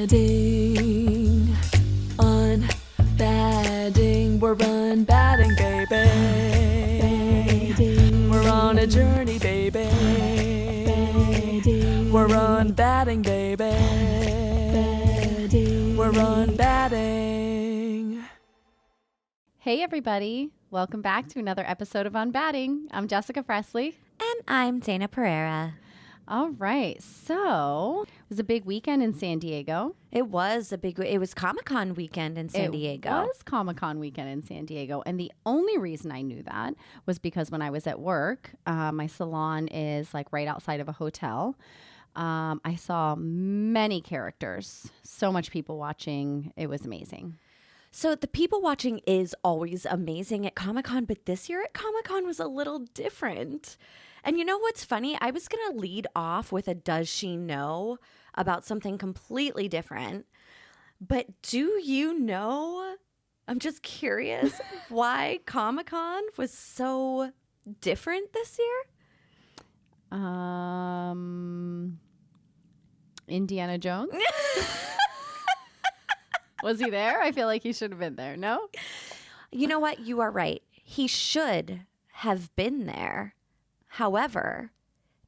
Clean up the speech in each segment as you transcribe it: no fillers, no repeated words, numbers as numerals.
UnBadding, we're UnBadding, baby. We're on a journey, baby. We're UnBadding, baby. We're UnBadding. Hey everybody, welcome back to another episode of UnBadding. I'm Jessica Presley. And I'm Dayna Pereira. All right, so it was a big weekend in San Diego. It was Comic-Con weekend in San Diego. It was Comic-Con weekend in San Diego. And the only reason I knew that was because when I was at work, my salon is like right outside of a hotel. I saw many characters, so much people watching. It was amazing. So the people watching is always amazing at Comic-Con, but this year at Comic-Con was a little different. And you know what's funny? I was going to lead off with a does she know about something completely different. But do you know, I'm just curious why Comic-Con was so different this year? Indiana Jones? Was he there? I feel like he should have been there. No? You know what? You are right. He should have been there. However,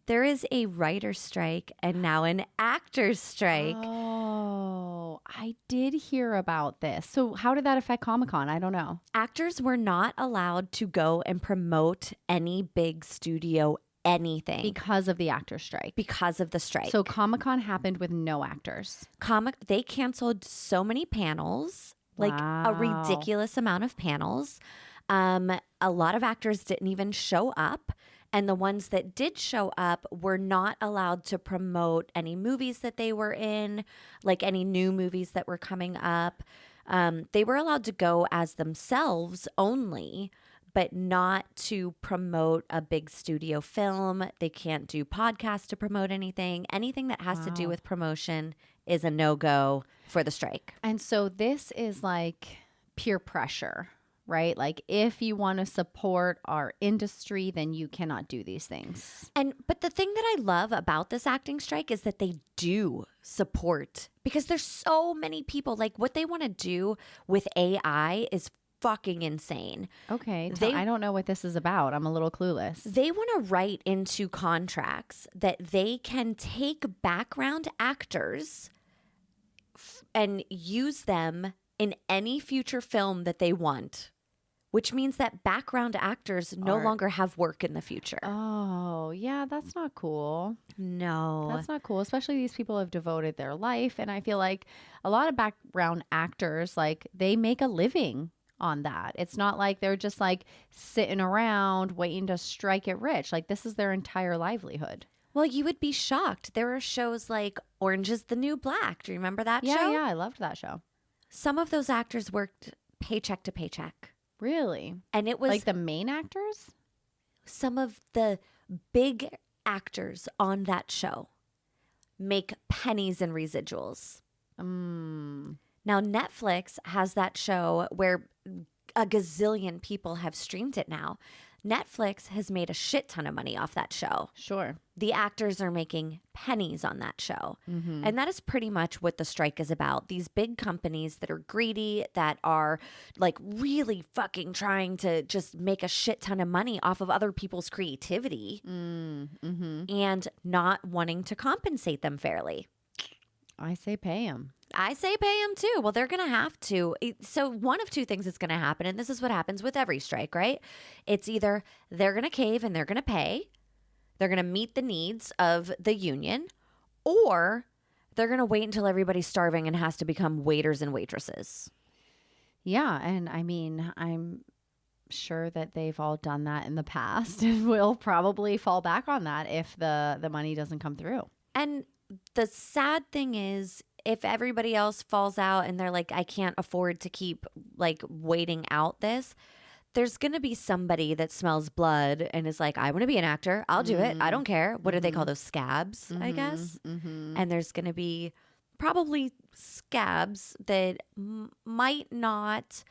there is a writer's strike and now an actor's strike. Oh, I did hear about this. So how did that affect Comic-Con? I don't know. Actors were not allowed to go and promote any big studio anything. Because of the actor's strike. Because of the strike. So Comic-Con happened with no actors. They canceled so many panels, like a ridiculous amount of panels. A lot of actors didn't even show up. And the ones that did show up were not allowed to promote any movies that they were in, like any new movies that were coming up. They were allowed to go as themselves only, but not to promote a big studio film. They can't do podcasts to promote anything. Anything that has to do with promotion is a no-go for the strike. And so this is like peer pressure, right? Like if you want to support our industry, then you cannot do these things. But the thing that I love about this acting strike is that they do support, because there's so many people, like what they want to do with AI is fucking insane. Okay. I don't know what this is about. I'm a little clueless. They want to write into contracts that they can take background actors and use them in any future film that they want, which means that background actors no longer have work in the future. Oh, yeah, that's not cool. No. That's not cool, especially these people have devoted their life. And I feel like a lot of background actors, like they make a living on that. It's not like they're just like sitting around waiting to strike it rich. Like this is their entire livelihood. Well, you would be shocked. There are shows like Orange is the New Black. Do you remember that show? Yeah, I loved that show. Some of those actors worked paycheck to paycheck. Really? And it was like the main actors? Some of the big actors on that show make pennies in residuals. Now, Netflix has that show where a gazillion people have streamed it now. Netflix has made a shit ton of money off that show. Sure. The actors are making pennies on that show. Mm-hmm. And that is pretty much what the strike is about. These big companies that are greedy, that are like really fucking trying to just make a shit ton of money off of other people's creativity and not wanting to compensate them fairly. I say pay them. I say pay them too. Well, they're going to have to. So one of two things is going to happen. And this is what happens with every strike, right? It's either they're going to cave and they're going to pay. They're going to meet the needs of the union, or they're going to wait until everybody's starving and has to become waiters and waitresses. Yeah. And I mean, I'm sure that they've all done that in the past and will probably fall back on that if the money doesn't come through. And the sad thing is, if everybody else falls out and they're like, I can't afford to keep like waiting out this, there's going to be somebody that smells blood and is like, I want to be an actor. I'll do it. I don't care. What do they call those? Scabs, I guess. And there's going to be probably scabs that might not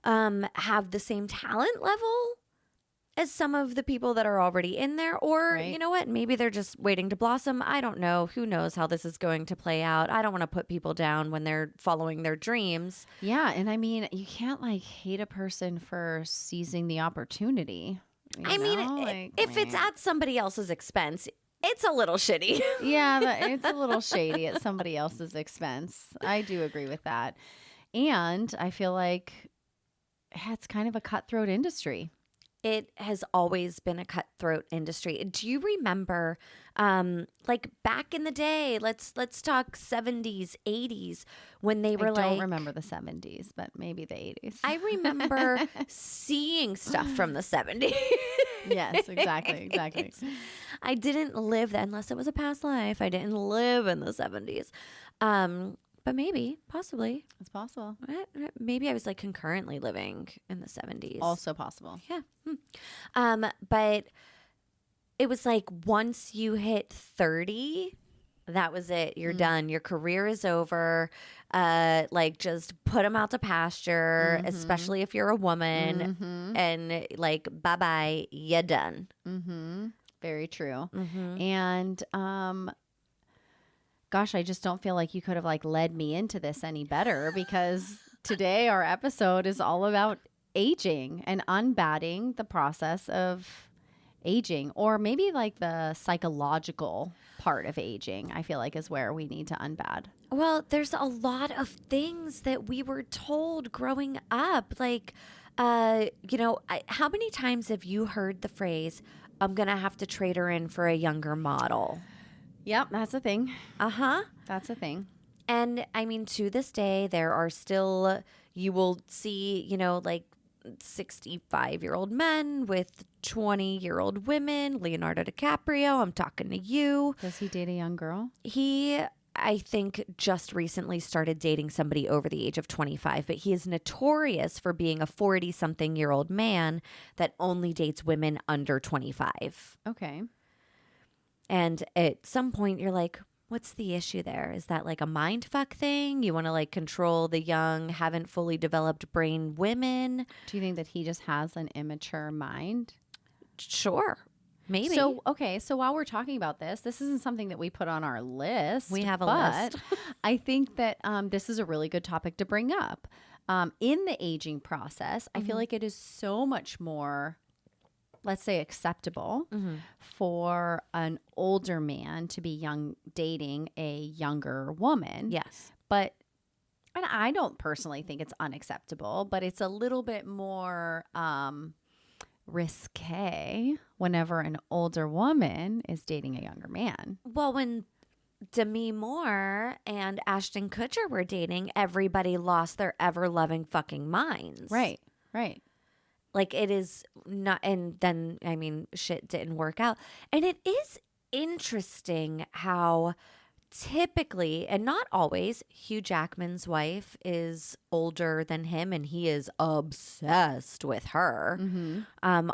have the same talent level as some of the people that are already in there, or Right. you know what, maybe they're just waiting to blossom. I don't know. Who knows how this is going to play out? I don't want to put people down when they're following their dreams. Yeah, and I mean, you can't like hate a person for seizing the opportunity. I mean, if it's at somebody else's expense, it's a little shitty. yeah, it's a little shady at somebody else's expense. I do agree with that. And I feel like it's kind of a cutthroat industry. It has always been a cutthroat industry. Do you remember, like back in the day? Let's talk 70s, 80s, when they were I don't like. remember the 70s, but maybe the 80s. I remember seeing stuff from the 70s. Yes, exactly. I didn't live that unless it was a past life. I didn't live in the 70s. But maybe, possibly. It's possible. Maybe I was like concurrently living in the 70s. Also possible. Yeah. But it was like once you hit 30, that was it. You're done. Your career is over. Like just put them out to pasture, especially if you're a woman. And like, bye-bye, you're done. Very true. And gosh, I just don't feel like you could have like led me into this any better, because today our episode is all about aging and unbadding the process of aging, or maybe like the psychological part of aging. I feel like is where we need to unbad. Well, there's a lot of things that we were told growing up. Like, you know, how many times have you heard the phrase, I'm going to have to trade her in for a younger model? Yep, that's a thing. Uh-huh. That's a thing. And I mean, to this day, there are still, you will see, you know, like 65-year-old men with 20-year-old women. Leonardo DiCaprio, I'm talking to you. Does he date a young girl? He, I think, just recently started dating somebody over the age of 25, but he is notorious for being a 40-something-year-old man that only dates women under 25. Okay. And at some point, you're like, what's the issue there? Is that like a mind fuck thing? You want to like control the young, haven't fully developed brain women? Do you think that he just has an immature mind? Sure. Maybe. So, okay. So while we're talking about this isn't something that we put on our list. We have a but list. I think that this is a really good topic to bring up. In the aging process, I feel like it is so much more, let's say, acceptable for an older man to be dating a younger woman. Yes. But, and I don't personally think it's unacceptable, but it's a little bit more risque whenever an older woman is dating a younger man. Well, when Demi Moore and Ashton Kutcher were dating, everybody lost their ever-loving fucking minds. Right. Like, it is not, and then, I mean, shit didn't work out. And it is interesting how typically, and not always, Hugh Jackman's wife is older than him, and he is obsessed with her.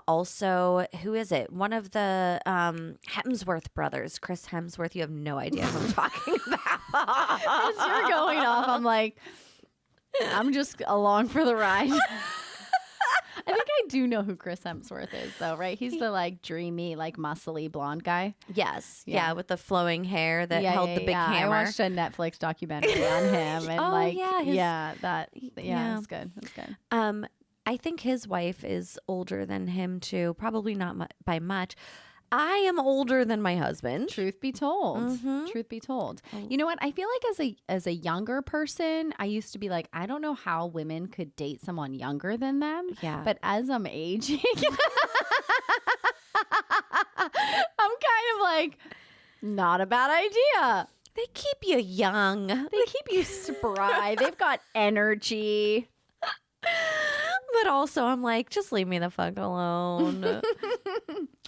Also, who is it? One of the Hemsworth brothers, Chris Hemsworth. You have no idea who I'm talking about. As you're going off, I'm like, I'm just along for the ride. I think I do know who Chris Hemsworth is, though, right? He's the like dreamy, like muscly blonde guy. Yes. Yeah. Yeah, with the flowing hair that held the big hammer. I watched a Netflix documentary on him, and Oh, yeah, it's good. It's good. I think his wife is older than him too. Probably not by much. I am older than my husband. Truth be told. Truth be told. You know what? I feel like as a younger person, I used to be like, I don't know how women could date someone younger than them. Yeah. But as I'm aging, I'm kind of like, not a bad idea. They keep you young. They keep you spry. They've got energy. But also, I'm like, just leave me the fuck alone.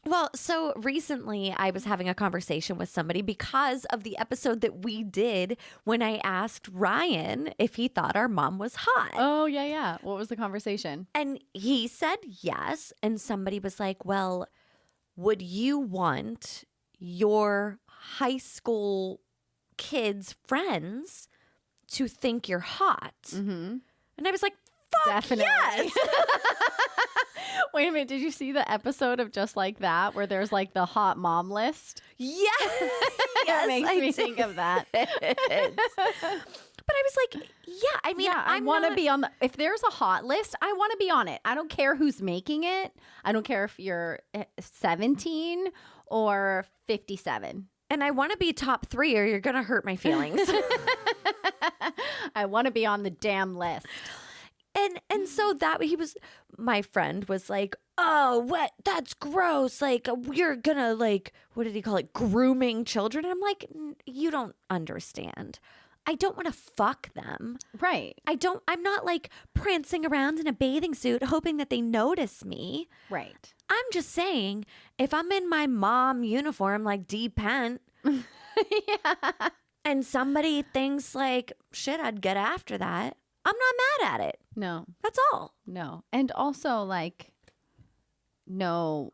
Well, so recently I was having a conversation with somebody because of the episode that we did when I asked Ryan if he thought our mom was hot. Oh, yeah. What was the conversation? And he said yes. And somebody was like, well, would you want your high school kids' friends to think you're hot? And I was like, Definitely. yes. Wait a minute. Did you see the episode of Just Like That where there's like the hot mom list? Yes. It makes me think of that. But I was like, yeah, I mean, Yeah, I I'm want to not- be on the. If there's a hot list, I want to be on it. I don't care who's making it. I don't care if you're 17 or 57. And I want to be top 3 or you're going to hurt my feelings. I want to be on the damn list. And so that my friend was like, oh, what? That's gross. Like, you're gonna like, what did he call it? Grooming children. And I'm like, you don't understand. I don't want to fuck them. Right. I'm not like prancing around in a bathing suit hoping that they notice me. Right. I'm just saying, if I'm in my mom uniform, like Dee Pent, and somebody thinks like, shit, I'd get after that, I'm not mad at it. No. That's all. No. And also like no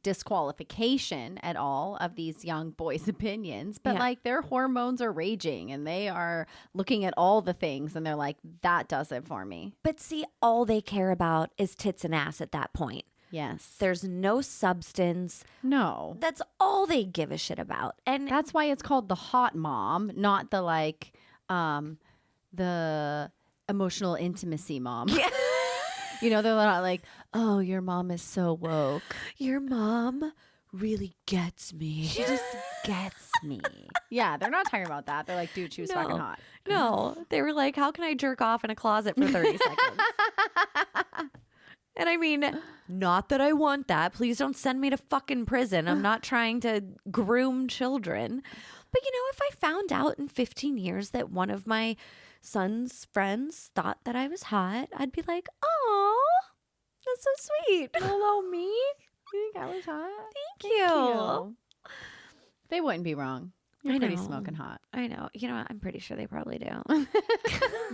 disqualification at all of these young boys' opinions, but Yeah. like their hormones are raging and they are looking at all the things and they're like, that does it for me. But see, all they care about is tits and ass at that point. Yes. There's no substance. No. That's all they give a shit about. And That's why it's called the hot mom, not the like the emotional intimacy mom. Yeah. You know, they're not like, oh, your mom is so woke. your mom really gets me. She just gets me. Yeah, they're not talking about that. They're like, dude, she was fucking hot. No, they were like, how can I jerk off in a closet for 30 seconds? And I mean, not that I want that. Please don't send me to fucking prison. I'm not trying to groom children. But you know, if I found out in 15 years that one of my son's friends thought that I was hot, I'd be like, oh, that's so sweet. Hello, me? You think I was hot? Thank you. They wouldn't be wrong. You're I pretty know. smoking hot. I know. You know what? I'm pretty sure they probably do.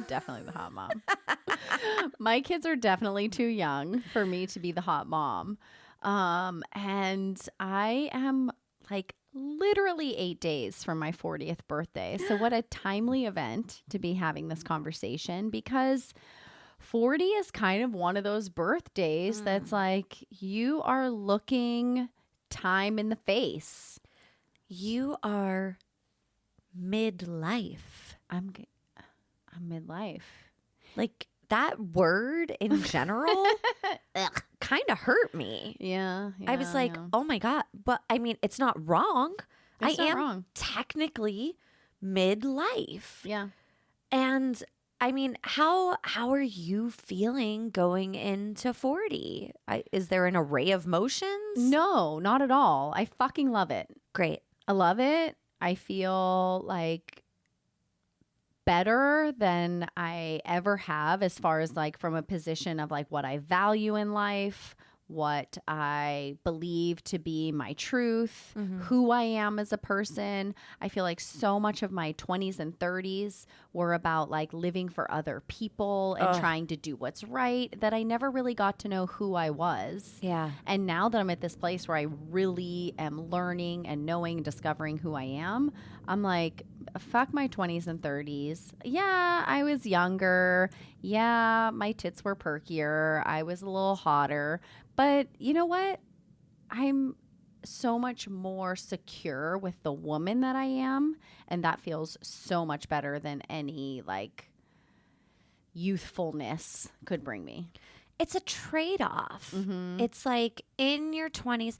Definitely the hot mom. My kids are definitely too young for me to be the hot mom. And I am like literally 8 days from my 40th birthday. So what a timely event to be having this conversation, because 40 is kind of one of those birthdays that's like you are looking time in the face. You are midlife. I'm midlife. Like that word in general kind of hurt me. Yeah. I was like, oh my God. But I mean, it's not wrong. It's I not am wrong. technically midlife. Yeah. And I mean, how are you feeling going into 40? Is there an array of motions? No, not at all. I fucking love it. Great. I love it. I feel like better than I ever have, as far as like from a position of like what I value in life, what I believe to be my truth, who I am as a person. I feel like so much of my 20s and 30s were about like living for other people and trying to do what's right, that I never really got to know who I was. Yeah. And now that I'm at this place where I really am learning and knowing and discovering who I am, I'm like, fuck my 20s and 30s. Yeah, I was younger. Yeah, my tits were perkier. I was a little hotter. But you know what? I'm so much more secure with the woman that I am. And that feels so much better than any like youthfulness could bring me. It's a trade-off. It's like in your 20s.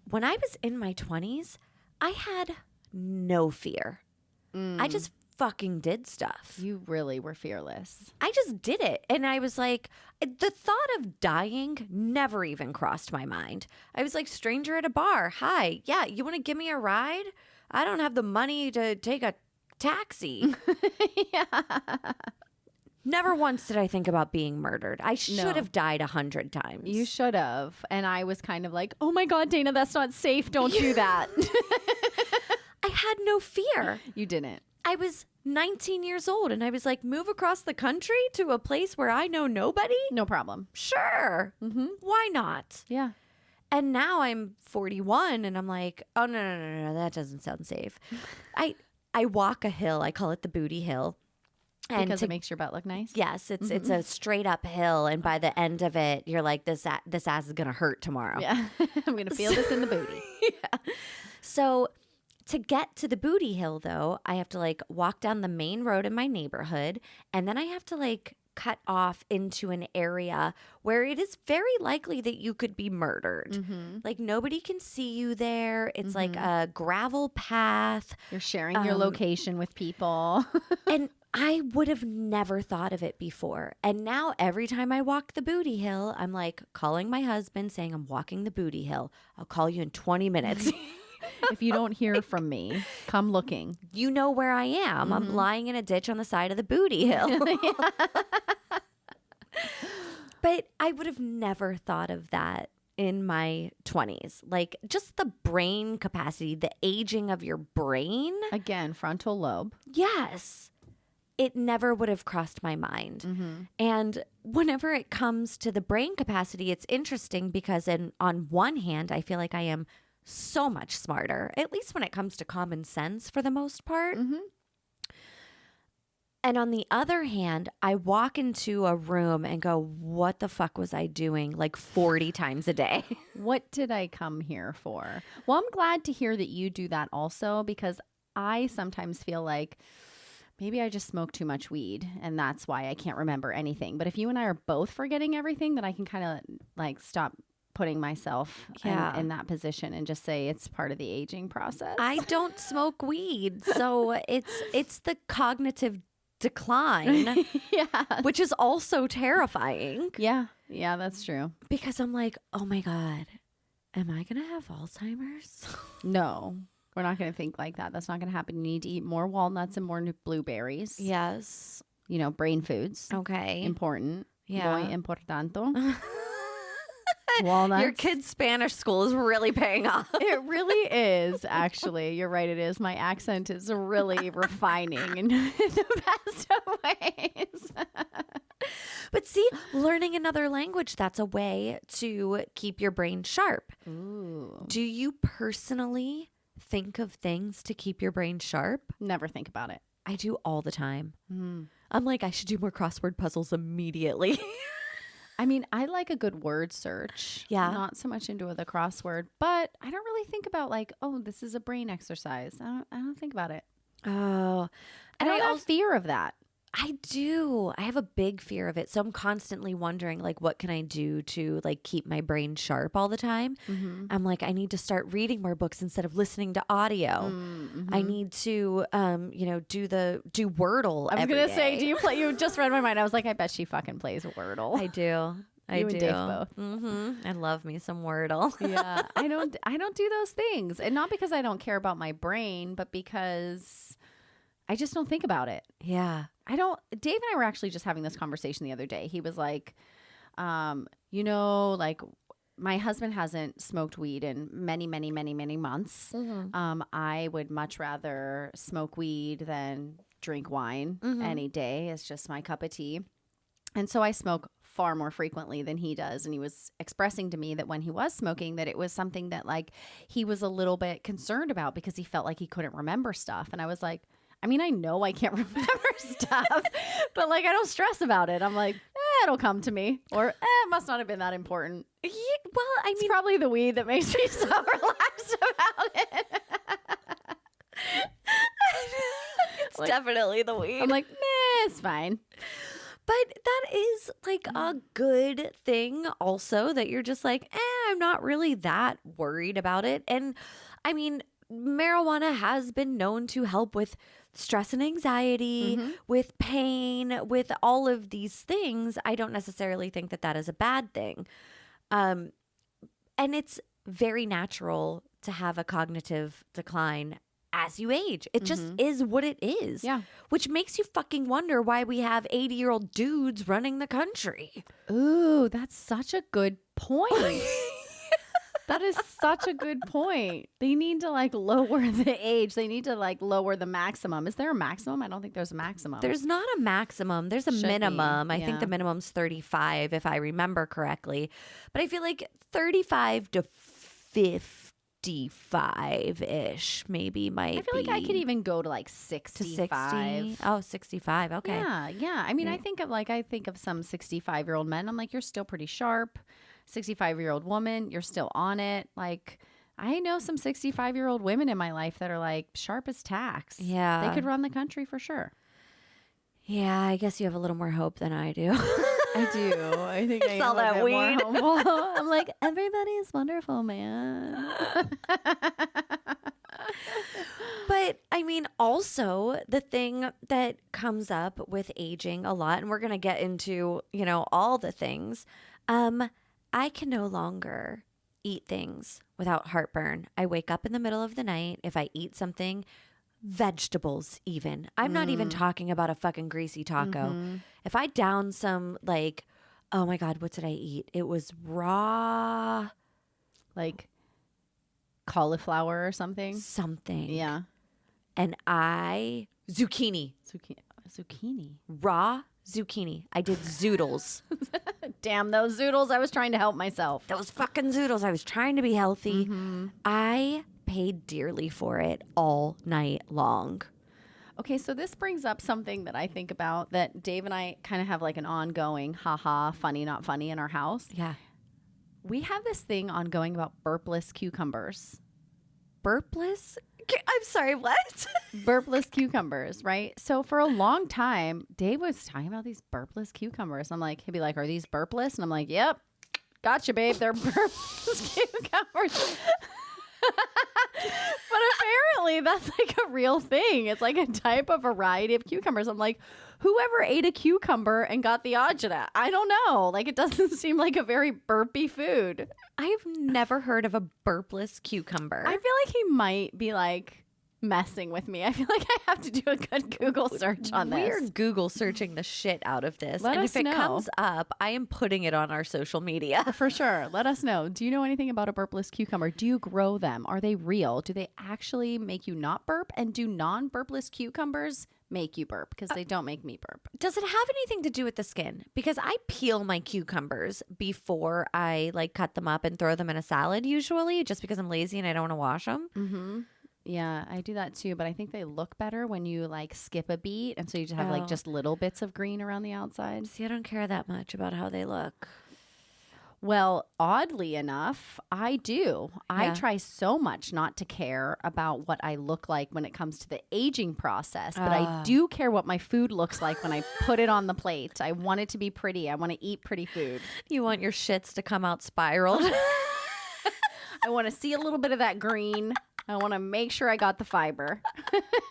When I was in my 20s, I had no fear. I just fucking did stuff. You really were fearless. I just did it. And I was like, the thought of dying never even crossed my mind. I was like, stranger at a bar. Hi. Yeah. You want to give me a ride? I don't have the money to take a taxi. Never once did I think about being murdered. I should have died 100 times. You should have. And I was kind of like, oh my God, Dayna, that's not safe. Don't do that. I had no fear. You didn't. I was 19 years old and I was like, move across the country to a place where I know nobody? No problem. Sure. Why not? Yeah. And now I'm 41 and I'm like, oh, no, that doesn't sound safe. I walk a hill. I call it the booty hill. And Because it makes your butt look nice? yes, it's a straight up hill, and by the end of it, you're like, this ass is gonna hurt tomorrow. Yeah. I'm going to feel this in the booty. So to get to the booty hill, though, I have to like walk down the main road in my neighborhood, and then I have to like cut off into an area where it is very likely that you could be murdered. Like nobody can see you there. It's like a gravel path. You're sharing your location with people. And I would have never thought of it before. And now every time I walk the booty hill, I'm like calling my husband saying, I'm walking the booty hill. I'll call you in 20 minutes. If you don't hear from me, come looking. You know where I am. I'm lying in a ditch on the side of the booty hill. But I would have never thought of that in my 20s. Like just the brain capacity, the aging of your brain. Again, frontal lobe. Yes. It never would have crossed my mind. And whenever it comes to the brain capacity, it's interesting because on one hand, I feel like I am so much smarter, at least when it comes to common sense for the most part. And on the other hand, I walk into a room and go, what the fuck was I doing like 40 times a day? What did I come here for? Well, I'm glad to hear that you do that also, because I sometimes feel like maybe I just smoke too much weed and that's why I can't remember anything. But if you and I are both forgetting everything, then I can kind of like stop putting myself in that position and just say it's part of the aging process. I don't smoke weed, so it's the cognitive decline, which is also terrifying. Yeah, that's true. Because I'm like, oh my God, am I going to have Alzheimer's? No, we're not going to think like that. That's not going to happen. You need to eat more walnuts and more blueberries. Yes. You know, brain foods. Okay. Important. Yeah. Muy importante. Walnuts. Your kid's Spanish school is really paying off. It really is, actually. You're right, it is. My accent is really refining in the best of ways. But see, learning another language, that's a way to keep your brain sharp. Ooh. Do you personally think of things to keep your brain sharp? Never think about it. I do all the time. I'm like, I should do more crossword puzzles immediately. I mean, I like a good word search. Yeah. Not so much into the crossword, but I don't really think about like, oh, this is a brain exercise. I don't think about it. Oh. And I have fear of that. I do. I have a big fear of it. So I'm constantly wondering, like, what can I do to, like, keep my brain sharp all the time? I'm like, I need to start reading more books instead of listening to audio. I need to, do Wordle I was every going to day. say, do you play? You just read my mind. I was like, I bet she fucking plays Wordle. I do. You and Dave both. I love me some Wordle. Yeah. I don't do those things. And not because I don't care about my brain, but because I just don't think about it. Yeah. Dave and I were actually just having this conversation the other day. He was like, like my husband hasn't smoked weed in many, many, many, many months. I would much rather smoke weed than drink wine any day. It's just my cup of tea. And so I smoke far more frequently than he does. And he was expressing to me that when he was smoking, that it was something that like he was a little bit concerned about because he felt like he couldn't remember stuff. And I was like, I mean, I know I can't remember stuff, but like I don't stress about it. I'm like, it'll come to me, or it must not have been that important. Yeah, well, I mean, It's probably the weed that makes me so relaxed about it. it's definitely the weed. I'm like, it's fine. But that is like a good thing also, that you're just like, I'm not really that worried about it. And I mean, marijuana has been known to help with stress and anxiety, with pain, with all of these things. I don't necessarily think that that is a bad thing. And it's very natural to have a cognitive decline as you age. It just is what it is. Yeah. Which makes you fucking wonder why we have 80-year-old dudes running the country. Ooh, that's such a good point. That is such a good point. They need to like lower the age. They need to like lower the maximum. Is there a maximum? I don't think there's a maximum. There's not a maximum. There's a Should be, minimum. I think yeah. the minimum's 35 if I remember correctly. But I feel like 35 to 50 55-ish, maybe might be. I feel like I could even go to like to 65. 60. Oh, 65. Okay. Yeah. I mean, I think of some 65-year-old men. I'm like, you're still pretty sharp. 65-year-old woman, you're still on it. Like, I know some 65-year-old women in my life that are like sharp as tacks. Yeah. They could run the country for sure. Yeah, I guess you have a little more hope than I do. I do. I think It's all that weed. I'm like, everybody is wonderful, man. But I mean, also the thing that comes up with aging a lot, and we're going to get into, all the things. I can no longer eat things without heartburn. I wake up in the middle of the night. If I eat something, vegetables even. I'm not even talking about a fucking greasy taco. If I down some oh my God, what did I eat? It was raw Like cauliflower or something. something. And zucchini. Zucchini. Raw zucchini. I did zoodles. Damn those zoodles. I was trying to help myself. Those fucking zoodles. I was trying to be healthy. I paid dearly for it all night long. Okay, so this brings up something that I think about that Dave and I kind of have like an ongoing funny, not funny in our house. Yeah. We have this thing ongoing about burpless cucumbers. Burpless? I'm sorry, what? Burpless cucumbers, right? So for a long time, Dave was talking about these burpless cucumbers. I'm like, he'd be like, are these burpless? And I'm like, yep. Gotcha, babe. They're burpless cucumbers. But apparently that's like a real thing. It's like a type of variety of cucumbers. I'm like, whoever ate a cucumber and got the agita? I don't know. Like, it doesn't seem like a very burpy food. I've never heard of a burpless cucumber. I feel like he might be like messing with me. I feel like I have to do a good Google search on this. We're Google searching the shit out of this. Let and us if it know. comes up, I am putting it on our social media. For sure. Let us know. Do you know anything about a burpless cucumber? Do you grow them? Are they real? Do they actually make you not burp? And do non-burpless cucumbers make you burp? Because they don't make me burp. Does it have anything to do with the skin? Because I peel my cucumbers before I cut them up and throw them in a salad usually, just because I'm lazy and I don't want to wash them. Mm-hmm. Yeah, I do that too, but I think they look better when you skip a beat, and so you just have just little bits of green around the outside. See, I don't care that much about how they look. Well, oddly enough, I do. I Yeah. try so much not to care about what I look like when it comes to the aging process, but I do care what my food looks like when I put it on the plate. I want it to be pretty. I want to eat pretty food. You want your shits to come out spiraled. I want to see a little bit of that green. I want to make sure I got the fiber.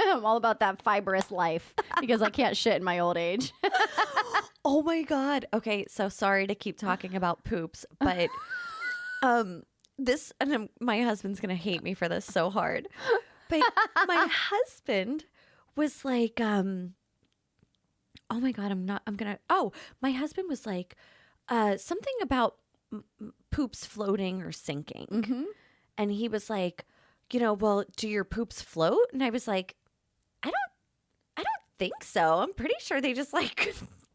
I'm all about that fibrous life because I can't shit in my old age. Oh my God. Okay, so sorry to keep talking about poops, but my husband's going to hate me for this so hard. But my husband was like, oh my God, my husband was like, something about poops floating or sinking. Mm-hmm. And he was like, well, do your poops float? And I was like, I don't think so. I'm pretty sure they just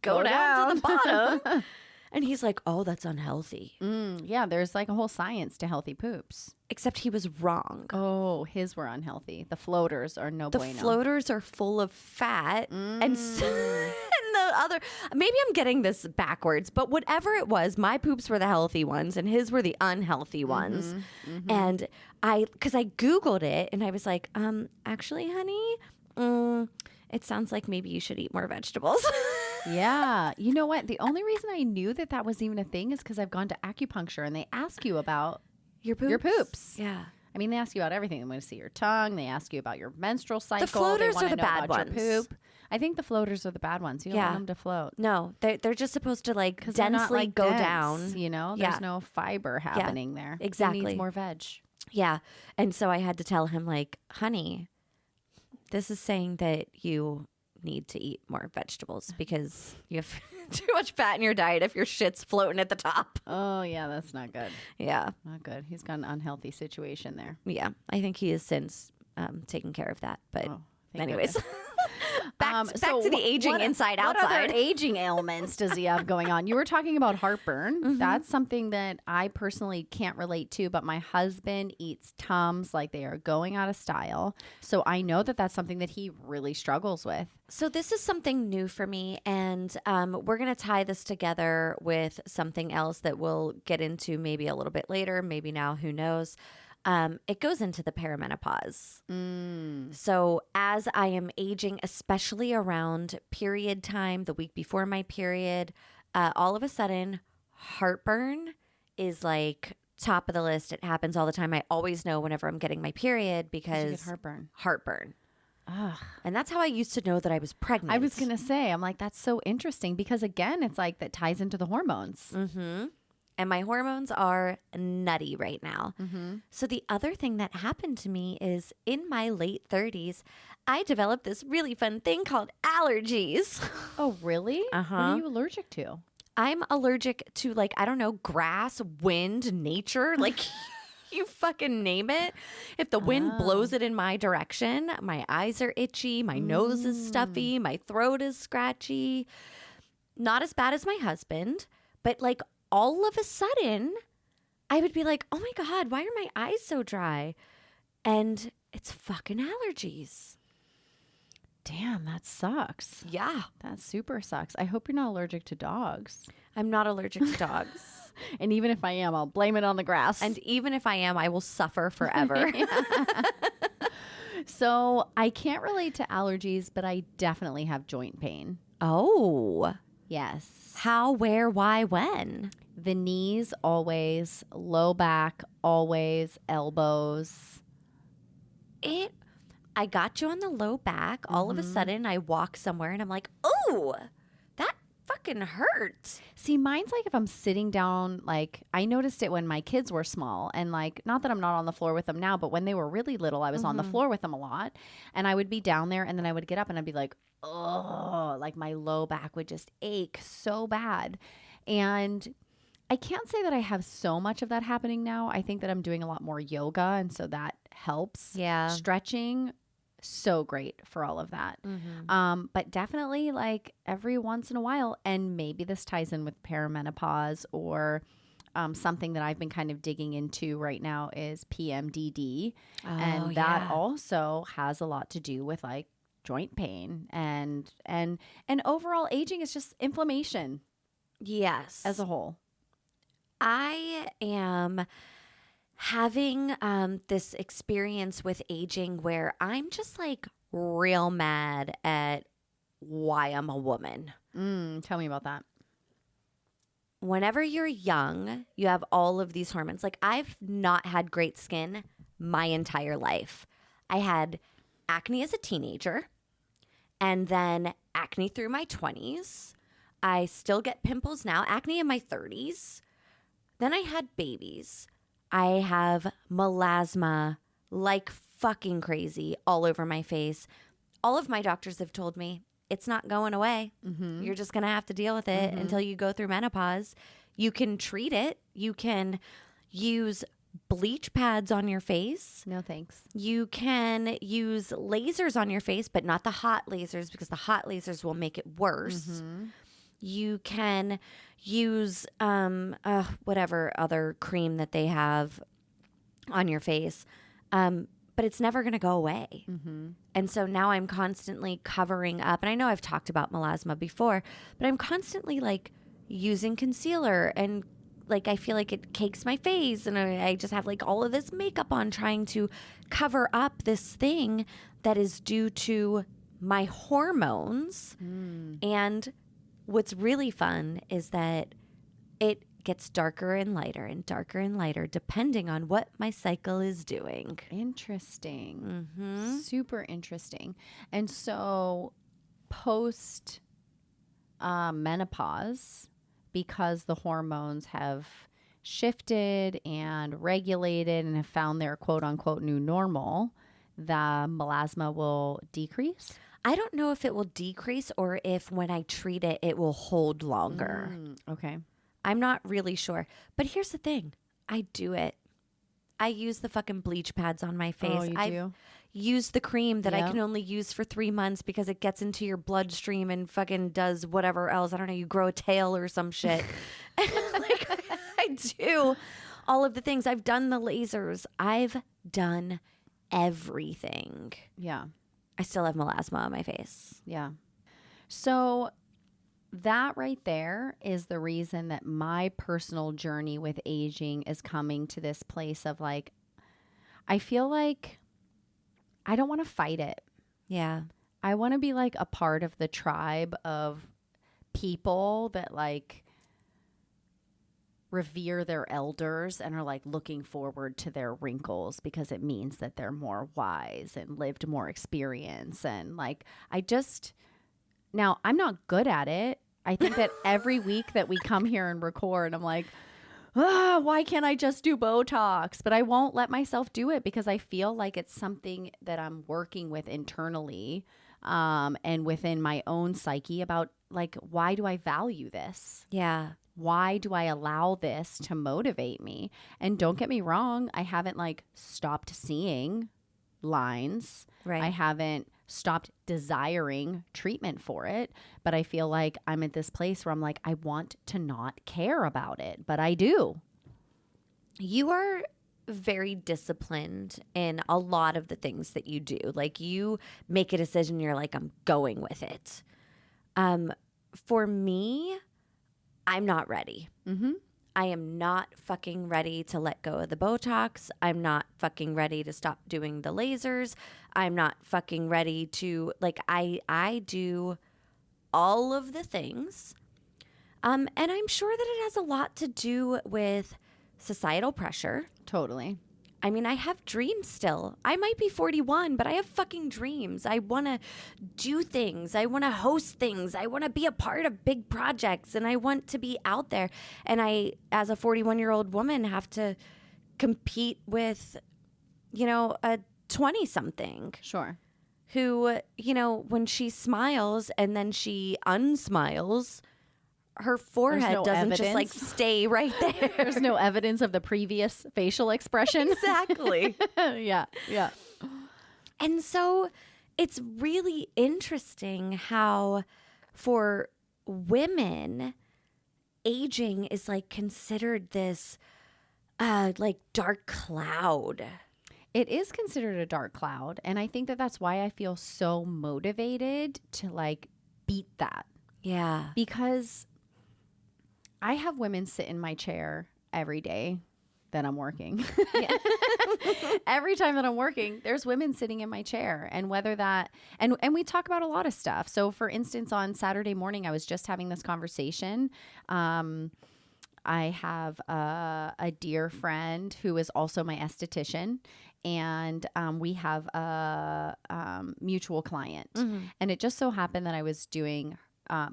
go down to the bottom. And he's like, oh, that's unhealthy. Yeah, there's a whole science to healthy poops. Except he was wrong. Oh, his were unhealthy. The floaters are no The bueno. floaters are full of fat. And the other, maybe I'm getting this backwards, but whatever it was, my poops were the healthy ones and his were the unhealthy ones. And because I Googled it and I was like, actually, honey, it sounds like maybe you should eat more vegetables. Yeah. You know what? The only reason I knew that was even a thing is because I've gone to acupuncture and they ask you about Your poops. Yeah. I mean, they ask you about everything. They want to see your tongue. They ask you about your menstrual cycle. The floaters they are the know bad about ones. Your poop. I think the floaters are the bad ones. You don't want them to float. No, they're just supposed to Because they're not, densely go dense, down. You know, there's no fiber happening there. Exactly. It needs more veg. Yeah. And so I had to tell him, honey, this is saying that you need to eat more vegetables because you have too much fat in your diet if your shit's floating at the top. Oh, yeah, that's not good. Yeah. Not good. He's got an unhealthy situation there. Yeah. I think he has since taken care of that. But Oh, thank anyways. goodness. back to the aging inside what outside. other aging ailments does he have going on? You were talking about heartburn. That's something that I personally can't relate to, but my husband eats Tums like they are going out of style. So I know that that's something that he really struggles with. So this is something new for me, and we're going to tie this together with something else that we'll get into maybe a little bit later, maybe now, who knows. It goes into the perimenopause. So as I am aging, especially around period time, the week before my period, all of a sudden, heartburn is like top of the list. It happens all the time. I always know whenever I'm getting my period because You get heartburn. heartburn. Ugh. And that's how I used to know that I was pregnant. I was going to say, I'm like, that's so interesting because again, it's like that ties into the hormones. And my hormones are nutty right now. So the other thing that happened to me is in my late 30s, I developed this really fun thing called allergies. Oh, really? What are you allergic to? I'm allergic to, like, I don't know, grass, wind, nature, like you fucking name it. If the wind blows it in my direction, my eyes are itchy, my nose is stuffy, my throat is scratchy. Not as bad as my husband, but like all of a sudden, I would be like, oh my God, why are my eyes so dry? And it's fucking allergies. Damn, that sucks. Yeah. That super sucks. I hope you're not allergic to dogs. I'm not allergic to dogs. And even if I am, I'll blame it on the grass. And even if I am, I will suffer forever. So I can't relate to allergies, but I definitely have joint pain. Oh. Yes. How, where, why, when? The knees always, low back always, elbows. I got you on the low back. All of a sudden, I walk somewhere and I'm like, oh, that fucking hurts. See, mine's like if I'm sitting down, like I noticed it when my kids were small and like, not that I'm not on the floor with them now, but when they were really little, I was on the floor with them a lot and I would be down there and then I would get up and I'd be like, oh, like my low back would just ache so bad. And I can't say that I have so much of that happening now. I think that I'm doing a lot more yoga and so that helps. Yeah. Stretching, so great for all of that. But definitely like every once in a while, and maybe this ties in with perimenopause or something that I've been kind of digging into right now is PMDD. And that also has a lot to do with like joint pain and overall aging is just inflammation. Yes. As a whole. I am having this experience with aging where I'm just like real mad at why I'm a woman. Tell me about that. Whenever you're young, you have all of these hormones. Like I've not had great skin my entire life. I had acne as a teenager and then acne through my 20s. I still get pimples now, acne in my 30s. Then I had babies. I have melasma like fucking crazy all over my face. All of my doctors have told me it's not going away. You're just going to have to deal with it until you go through menopause. You can treat it. You can use bleach pads on your face. No thanks. You can use lasers on your face, but not the hot lasers because the hot lasers will make it worse. You can use whatever other cream that they have on your face, but it's never going to go away. And so now I'm constantly covering up. And I know I've talked about melasma before, but I'm constantly like using concealer and like I feel like it cakes my face and I just have like all of this makeup on trying to cover up this thing that is due to my hormones. And what's really fun is that it gets darker and lighter depending on what my cycle is doing. Interesting. Super interesting. And so post menopause, because the hormones have shifted and regulated and have found their quote unquote new normal, the melasma will decrease? I don't know if it will decrease or if when I treat it, it will hold longer. Okay. I'm not really sure. But here's the thing. I do it. I use the fucking bleach pads on my face. Oh, you do? use the cream that I Yep. can only use for 3 months because it gets into your bloodstream and fucking does whatever else. I don't know, you grow a tail or some shit. Like, I do all of the things. I've done the lasers. I've done everything. Yeah. I still have melasma on my face. Yeah. So that right there is the reason that my personal journey with aging is coming to this place of like, I feel like I don't want to fight it. Yeah. I want to be like a part of the tribe of people that like revere their elders and are like looking forward to their wrinkles because it means that they're more wise and lived more experience. And like, now I'm not good at it. I think that every week that we come here and record, I'm like, why can't I just do Botox? But I won't let myself do it because I feel like it's something that I'm working with internally and within my own psyche about like, why do I value this? Yeah. Why do I allow this to motivate me? And don't get me wrong, I haven't like stopped seeing lines. Right. I haven't stopped desiring treatment for it, but I feel like I'm at this place where I'm like, I want to not care about it, but I do. You are very disciplined in a lot of the things that you do. Like you make a decision, you're like, I'm going with it. For me, I'm not ready. Mm-hmm. I am not fucking ready to let go of the Botox. I'm not fucking ready to stop doing the lasers. I'm not fucking ready to, like, I do all of the things. And I'm sure that it has a lot to do with societal pressure. Totally. I mean, I have dreams still. I might be 41, but I have fucking dreams. I want to do things. I want to host things. I want to be a part of big projects, and I want to be out there. And I, as a 41-year-old woman, have to compete with, a 20-something Sure. who, when she smiles and then she unsmiles, her forehead no doesn't just like evidence. stay right there. There's no evidence of the previous facial expression. Exactly. Yeah. Yeah. And so it's really interesting how for women, aging is like considered this like dark cloud. It is considered a dark cloud. And I think that that's why I feel so motivated to like beat that. Yeah. Because I have women sit in my chair every day that I'm working. Every time that I'm working, there's women sitting in my chair. And whether that, and we talk about a lot of stuff. So for instance, on Saturday morning, I was just having this conversation. I have a dear friend who is also my esthetician, and we have a mutual client. Mm-hmm. And it just so happened that I was doing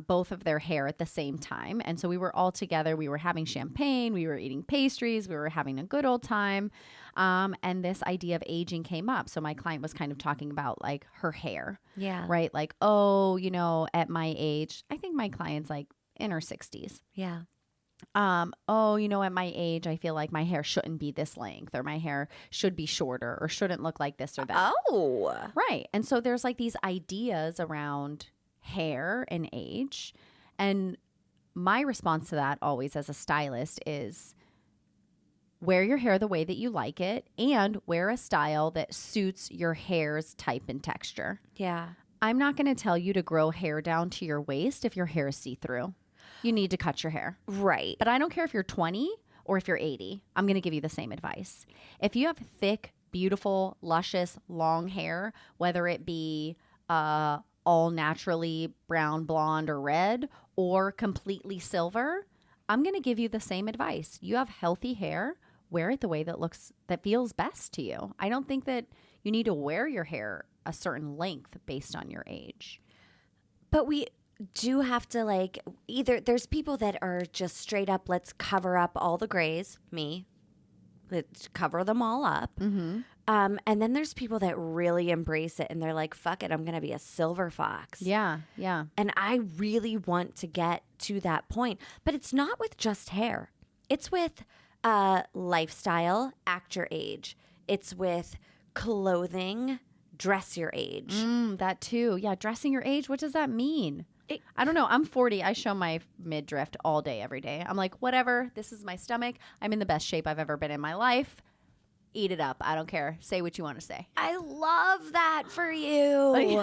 both of their hair at the same time. And so we were all together. We were having champagne. We were eating pastries. We were having a good old time. And this idea of aging came up. So my client was kind of talking about like her hair. Yeah. Right? Like, at my age, I think my client's like in her 60s. Yeah. At my age, I feel like my hair shouldn't be this length, or my hair should be shorter, or shouldn't look like this or that. Oh. Right. And so there's like these ideas around hair and age. And my response to that always as a stylist is wear your hair the way that you like it, and wear a style that suits your hair's type and texture. Yeah. I'm not going to tell you to grow hair down to your waist if your hair is see-through. You need to cut your hair. Right. But I don't care if you're 20 or if you're 80. I'm going to give you the same advice. If you have thick, beautiful, luscious, long hair, whether it be all naturally brown, blonde, or red, or completely silver, I'm going to give you the same advice. You have healthy hair, wear it the way that feels best to you. I don't think that you need to wear your hair a certain length based on your age. But we do have to like, either there's people that are just straight up, let's cover up all the grays, let's cover them all up. Mm-hmm. And then there's people that really embrace it and they're like, fuck it, I'm going to be a silver fox. Yeah, yeah. And I really want to get to that point. But it's not with just hair. It's with lifestyle, act your age. It's with clothing, dress your age. That too. Yeah, dressing your age. What does that mean? I don't know. I'm 40. I show my midriff all day, every day. I'm like, whatever. This is my stomach. I'm in the best shape I've ever been in my life. Eat it up. I don't care. Say what you want to say. I love that for you.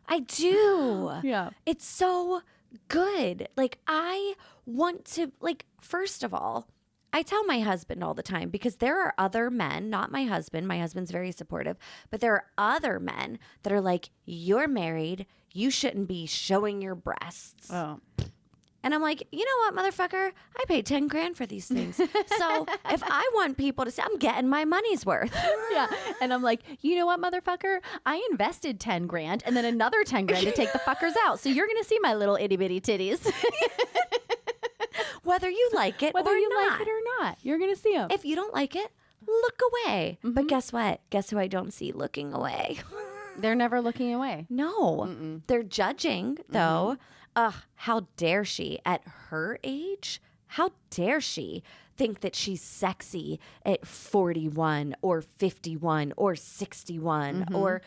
I do. Yeah. It's so good. Like, I want to, like, first of all, I tell my husband all the time, because there are other men, not my husband. My husband's very supportive, but there are other men that are like, you're married. You shouldn't be showing your breasts. Oh. And I'm like, you know what, motherfucker? I paid 10 grand for these things. So if I want people to say, I'm getting my money's worth. Yeah. And I'm like, you know what, motherfucker? I invested 10 grand and then another 10 grand to take the fuckers out. So you're going to see my little itty bitty titties. Whether you like it Whether or you not. like it or not, you're going to see them. If you don't like it, look away. But guess what? Guess who I don't see looking away? They're never looking away. No. They're judging, though. Ugh, how dare she at her age? How dare she think that she's sexy at 41 or 51 or 61 or...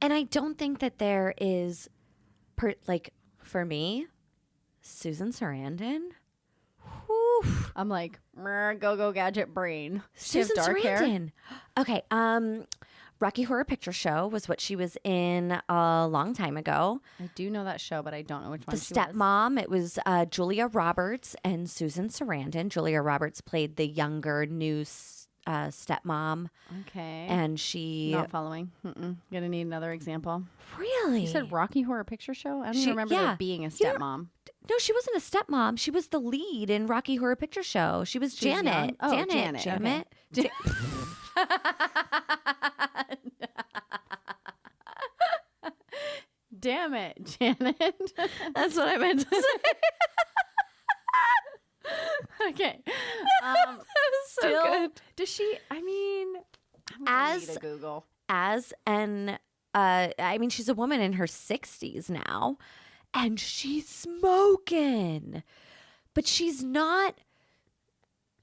And I don't think that there is, like, for me, Susan Sarandon. Whew. I'm like, go gadget brain. She has Susan dark hair? Sarandon. Okay, Rocky Horror Picture Show was what she was in a long time ago. I do know that show, but I don't know which one The she was. stepmom, it was Julia Roberts and Susan Sarandon. Julia Roberts played the younger new stepmom, Okay. and she Not following. Gonna need another example. really. You said Rocky Horror Picture Show? I don't even remember yeah. there being a You don't- stepmom. No, she wasn't a stepmom. She was the lead in Rocky Horror Picture Show. She was She was Janet. young? Oh, Janet. Janet. Okay. Damn it, Janet. That's what I meant to say. Okay. So good. Does she? I mean, I'm gonna need a Google. As an I mean, she's a woman in her 60s now, and she's smoking, but she's not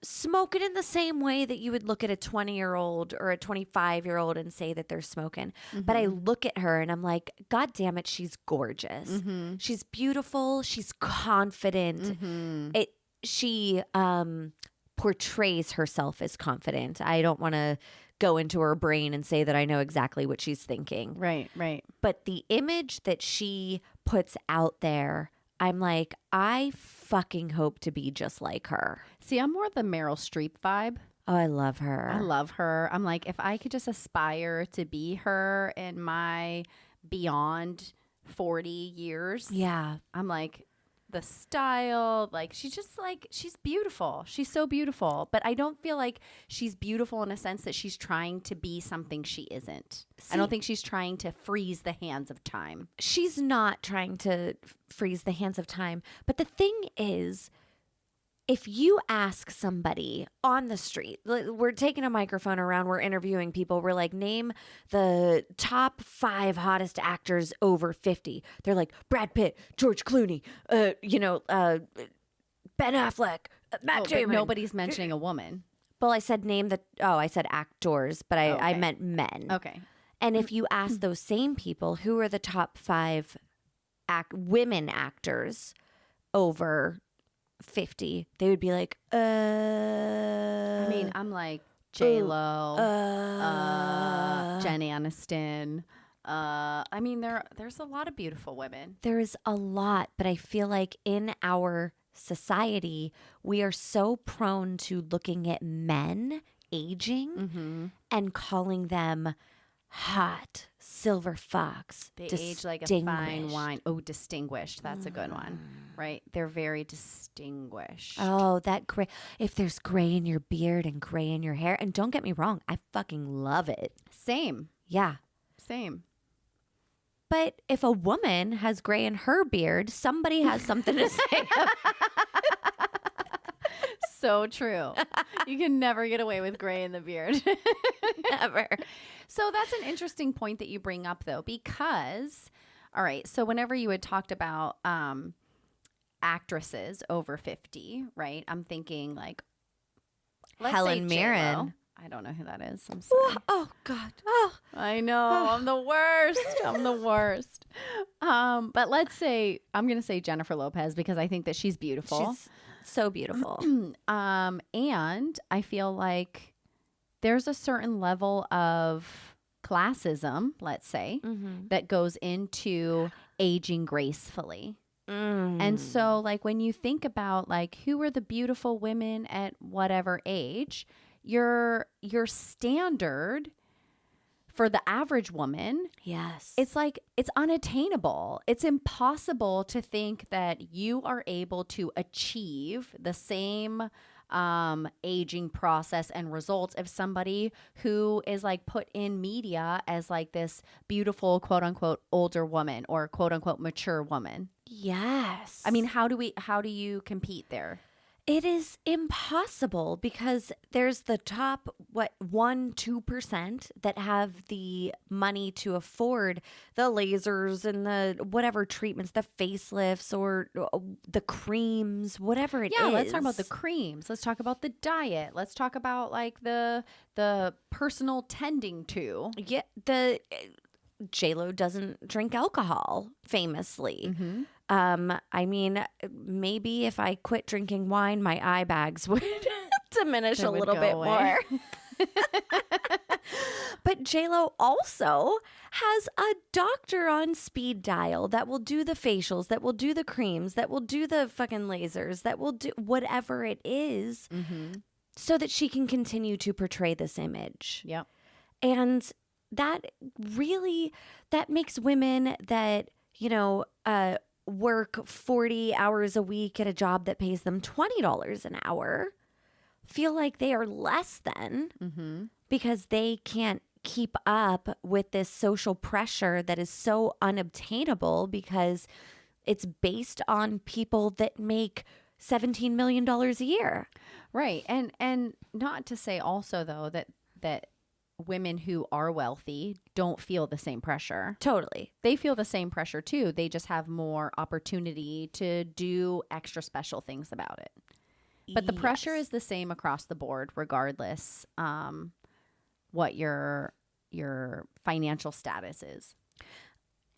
smoking in the same way that you would look at a 20-year-old or a 25-year-old and say that they're smoking. But I look at her and I'm like, God damn it, she's gorgeous. She's beautiful. She's confident. She portrays herself as confident. I don't want to go into her brain and say that I know exactly what she's thinking. Right. But the image that she puts out there, I'm like, I fucking hope to be just like her. See, I'm more the Meryl Streep vibe. Oh, I love her. I love her. I'm like, if I could just aspire to be her in my beyond 40 years. Yeah. I'm like, the style, like she's beautiful. She's so beautiful, but I don't feel like she's beautiful in a sense that she's trying to be something she isn't. I don't think she's trying to freeze the hands of time. She's not trying to freeze the hands of time. But the thing is, if you ask somebody on the street, we're taking a microphone around, we're interviewing people, we're like, name the top 5 hottest actors over 50. They're like, Brad Pitt, George Clooney, Ben Affleck, Matt But Damon. nobody's mentioning a woman. Well, I said I said actors, but I Okay. meant men. Okay. And if you ask those same people, who are the top 5 women actors over 50, they would be like, I mean, I'm like J-Lo, Jen Aniston. I mean, there's a lot of beautiful women. there is a lot, but I feel like in our society, we are so prone to looking at men aging and calling them hot, silver fox, They age like a fine distinguished. wine. Oh, distinguished. That's a good one, right? They're very distinguished. Oh, that gray. If there's gray in your beard and gray in your hair, and don't get me wrong, I fucking love it. Same. Yeah. Same. But if a woman has gray in her beard, somebody has something to say. So true. You can never get away with gray in the beard. Never. So that's an interesting point that you bring up, though, because, all right, so whenever you had talked about actresses over 50, right? I'm thinking like, let's Helen say Mirren. J-Lo. I don't know who that is. I'm sorry. Oh God. Oh. I know. I'm the worst. I'm the worst. But let's say I'm going to say Jennifer Lopez because I think that she's beautiful. She's so beautiful. And I feel like there's a certain level of classism, let's say, that goes into aging gracefully. And so like when you think about like who are the beautiful women at whatever age, your standard for the average woman, Yes. it's like it's unattainable. It's impossible to think that you are able to achieve the same aging process and results of somebody who is like put in media as like this beautiful quote unquote older woman or quote unquote mature woman. Yes. I mean, how do you compete there? It is impossible because there's the top, 1-2% that have the money to afford the lasers and the whatever treatments, the facelifts or the creams, whatever it is. Yeah, let's talk about the creams. Let's talk about the diet. Let's talk about like the personal tending to. Yeah, the J-Lo doesn't drink alcohol, famously. I mean, maybe if I quit drinking wine, my eye bags would diminish a little bit more. But J-Lo also has a doctor on speed dial that will do the facials, that will do the creams, that will do the fucking lasers, that will do whatever it is so that she can continue to portray this image. Yep. And that makes women that, work 40 hours a week at a job that pays them $20 an hour feel like they are less than because they can't keep up with this social pressure that is so unobtainable because it's based on people that make $17 million a year. Right. And not to say also though that women who are wealthy don't feel the same pressure. Totally. They feel the same pressure too. They just have more opportunity to do extra special things about it. But the pressure is the same across the board, regardless what your financial status is.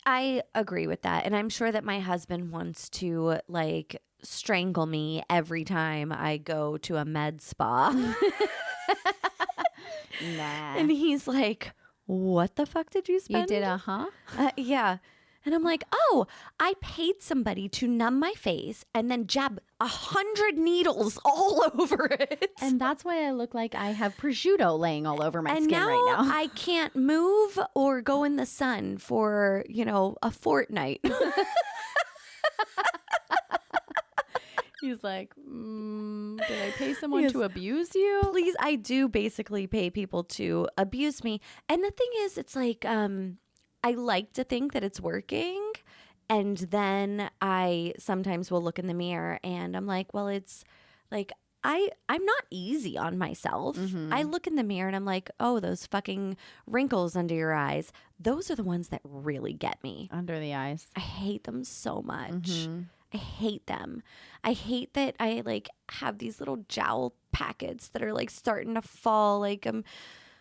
I agree with that. And I'm sure that my husband wants to like strangle me every time I go to a med spa. Nah. And he's like, what the fuck did you spend? You did yeah. And I'm like, oh, I paid somebody to numb my face and then jab 100 needles all over it. And that's why I look like I have prosciutto laying all over my and skin now right now. I can't move or go in the sun for, a fortnight. He's like, did I pay someone to abuse you? Please, I do basically pay people to abuse me. And the thing is, it's like, I like to think that it's working. And then I sometimes will look in the mirror and I'm like, well, it's like, I'm not easy on myself. I look in the mirror and I'm like, oh, those fucking wrinkles under your eyes. Those are the ones that really get me. Under the eyes. I hate them so much. I hate them. I hate that I like have these little jowl packets that are like starting to fall. Like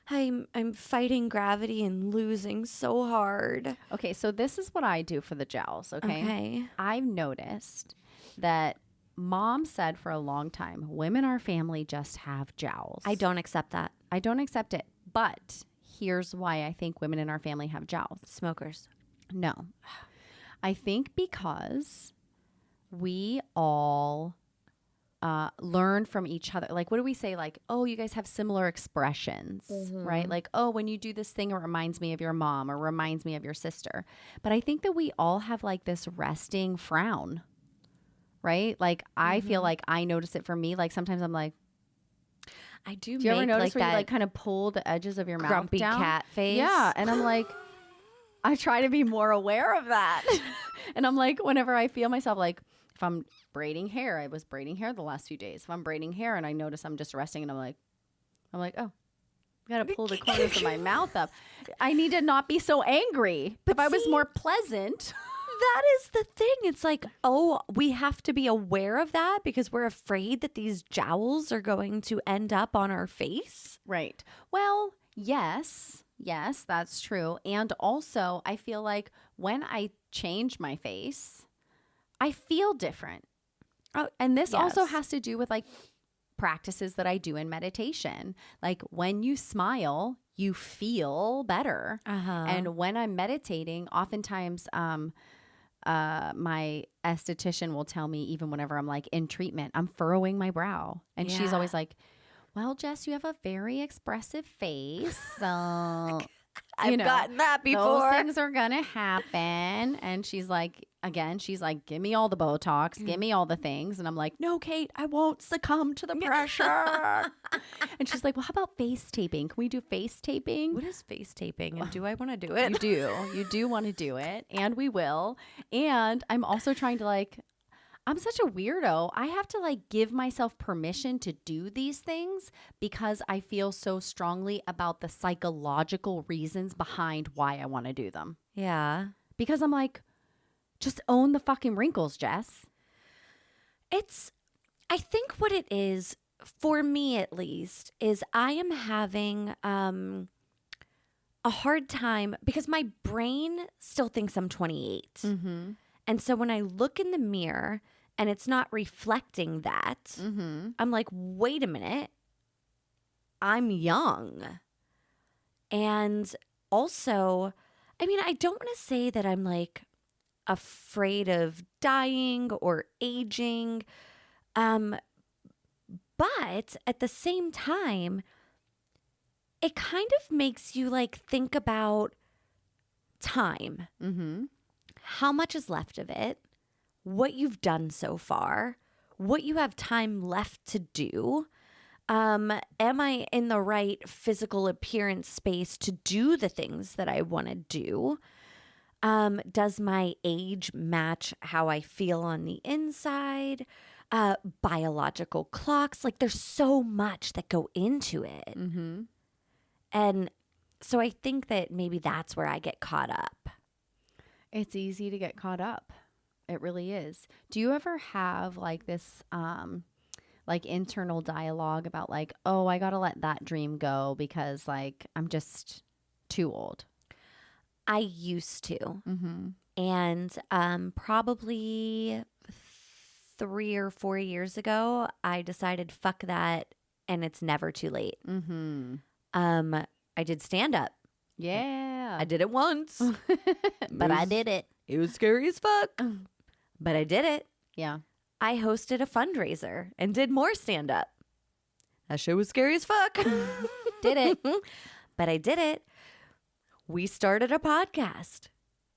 I'm fighting gravity and losing so hard. Okay, so this is what I do for the jowls, okay? I've noticed that Mom said for a long time, women in our family just have jowls. I don't accept that. I don't accept it. But here's why I think women in our family have jowls. Smokers. No. I think because we all learn from each other. Like, what do we say? Like, oh, you guys have similar expressions, right? Like, oh, when you do this thing, it reminds me of your mom or reminds me of your sister. But I think that we all have like this resting frown, right? Like, I feel like I notice it for me. Like, sometimes I'm like, I do. Do you ever notice like where that you like kind of pull the edges of your mouth grumpy down? cat face? Yeah. And I'm like, I try to be more aware of that. And I'm like, whenever I feel myself, like if I'm braiding hair, I was braiding hair the last few days. If I'm braiding hair and I notice I'm just resting and I'm like, oh, I got to pull the corners of my mouth up. I need to not be so angry. But if I was more pleasant, that is the thing. It's like, oh, we have to be aware of that because we're afraid that these jowls are going to end up on our face. Right. Well, yes, that's true. And also, I feel like when I change my face, I feel different. Oh, and this also has to do with like practices that I do in meditation. Like when you smile, you feel better. And when I'm meditating, oftentimes my esthetician will tell me, even whenever I'm like in treatment, I'm furrowing my brow. And she's always like, well, Jess, you have a very expressive face. So I've gotten that before. Those things are going to happen. And she's like, give me all the Botox, give me all the things. And I'm like, no, Kate, I won't succumb to the pressure. And she's like, well, how about face taping? Can we do face taping? What is face taping? And do I want to do it? You do want to do it. And we will. And I'm also trying to I'm such a weirdo. I have to give myself permission to do these things because I feel so strongly about the psychological reasons behind why I want to do them. Yeah. Because I'm like, just own the fucking wrinkles, Jess. I think what it is, for me at least, is I am having a hard time because my brain still thinks I'm 28. Mm-hmm. And so when I look in the mirror and it's not reflecting that, I'm like, wait a minute, I'm young. And also, I mean, I don't want to say that I'm afraid of dying or aging. But at the same time, it kind of makes you think about time. Mm-hmm. How much is left of it, what you've done so far, what you have time left to do. Am I in the right physical appearance space to do the things that I want to do? Does my age match how I feel on the inside? Biological clocks. There's so much that go into it. Mm-hmm. And so I think that maybe that's where I get caught up. It's easy to get caught up. It really is. Do you ever have this internal dialogue about oh, I got to let that dream go because I'm just too old? I used to. Mm-hmm. And probably 3 or 4 years ago, I decided fuck that and it's never too late. Mm-hmm. I did stand up. Yeah. I did it once. But I did it. It was scary as fuck. But I did it. Yeah. I hosted a fundraiser and did more stand up. That shit was scary as fuck. Did it. But I did it. We started a podcast.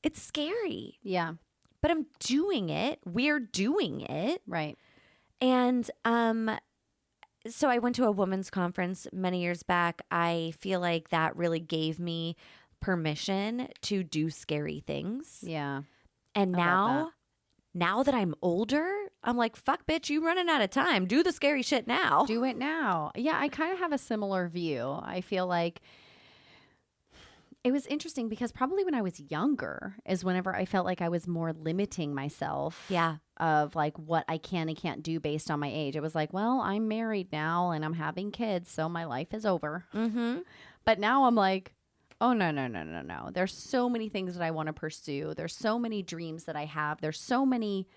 It's scary. Yeah. But I'm doing it. We're doing it. Right. And so I went to a women's conference many years back. I feel like that really gave me permission to do scary things. Yeah. And now that I'm older, I'm like, fuck, bitch, you running out of time. Do the scary shit now. Do it now. Yeah, I kind of have a similar view. I feel like it was interesting because probably when I was younger is whenever I felt like I was more limiting myself. Yeah. Of what I can and can't do based on my age. It was well, I'm married now and I'm having kids, so my life is over. Mm-hmm. But now I'm like, oh, no. There's so many things that I want to pursue. There's so many dreams that I have. There's so many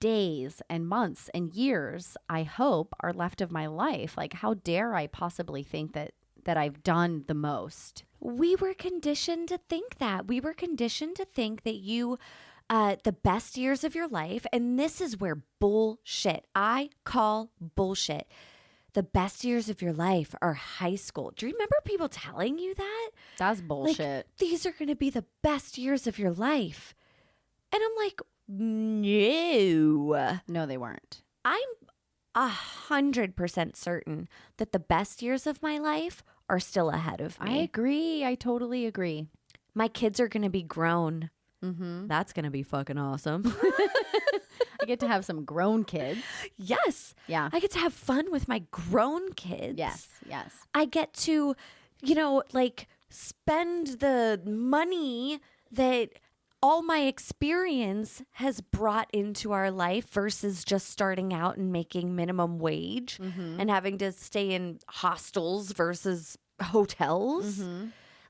days and months and years, I hope, are left of my life. How dare I possibly think that I've done the most? We were conditioned to think that. We were conditioned to think that the best years of your life, and this is where bullshit, I call bullshit. The best years of your life are high school. Do you remember people telling you that? That's bullshit. These are going to be the best years of your life. And I'm like, no. No, they weren't. I'm 100% certain that the best years of my life are still ahead of me. I agree. I totally agree. My kids are going to be grown. Mm-hmm. That's going to be fucking awesome. I get to have some grown kids. Yes. Yeah. I get to have fun with my grown kids. Yes. I get to, spend the money that all my experience has brought into our life versus just starting out and making minimum wage and having to stay in hostels versus hotels.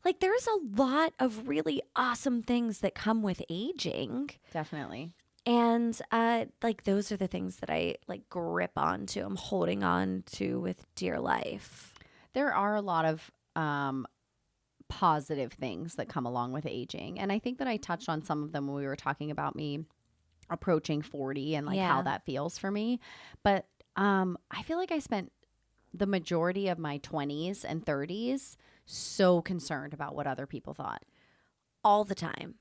Like there's a lot of really awesome things that come with aging. Definitely. And like those are the things that I like grip onto. I'm holding on to with dear life. There are a lot of positive things that come along with aging. And I think that I touched on some of them when we were talking about me approaching 40 and like how that feels for me. But I feel like I spent the majority of my 20s and 30s so concerned about what other people thought. All the time.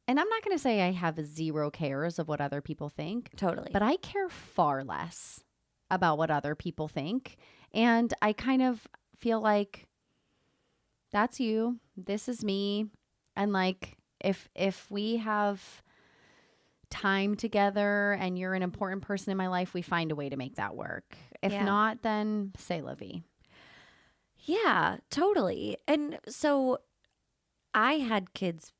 And I'm not going to say I have zero cares of what other people think. Totally. But I care far less about what other people think. And I kind of feel like that's you. This is me. And like if we have time together and you're an important person in my life, we find a way to make that work. If not, then say la vie. Yeah, totally. And so I had kids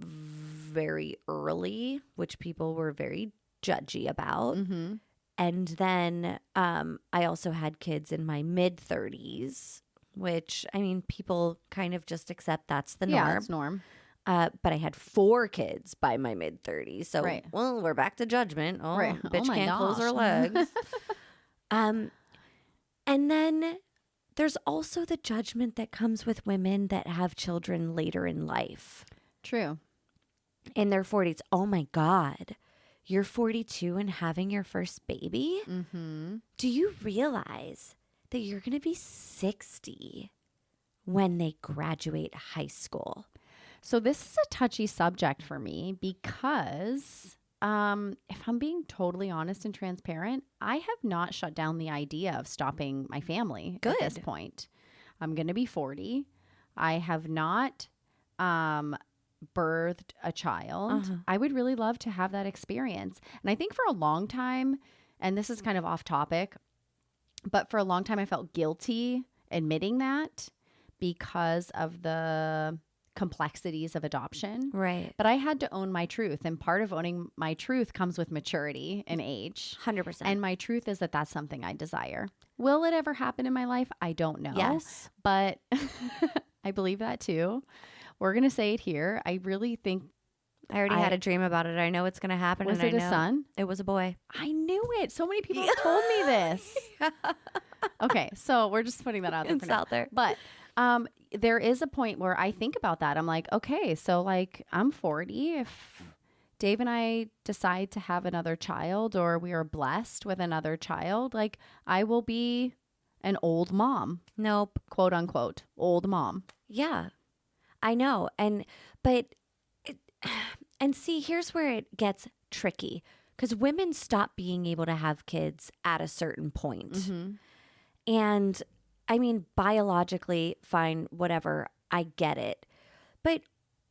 very early, which people were very judgy about. And then I also had kids in my mid 30s, which I mean, people kind of just accept that's the norm. Yeah, it's norm. But I had 4 kids by my mid 30s. So, well, we're back to judgment. Oh, bitch can't close her legs. And then there's also the judgment that comes with women that have children later in life. True. In their 40s. Oh my God. You're 42 and having your first baby? Do you realize that you're going to be 60 when they graduate high school? So this is a touchy subject for me because if I'm being totally honest and transparent, I have not shut down the idea of stopping my family at this point. I'm going to be 40. I have not birthed a child. I would really love to have that experience. And I think for a long time, and this is kind of off topic, but for a long time I felt guilty admitting that because of the complexities of adoption. Right. But I had to own my truth. And part of owning my truth comes with maturity and age. 100%. And my truth is that that's something I desire. Will it ever happen in my life? I don't know. Yes. But I believe that too. We're going to say it here. I really think I already had a dream about it. I know it's going to happen. Was it a son? It was a boy. I knew it. So many people have told me this. Okay. So we're just putting that out there. It's out there. But there is a point where I think about that. I'm like, okay, so like I'm 40. If Dave and I decide to have another child or we are blessed with another child, like I will be an old mom. Nope. Quote unquote, old mom. Yeah, I know. And see, here's where it gets tricky because women stop being able to have kids at a certain point. And I mean, biologically, fine, whatever, I get it. But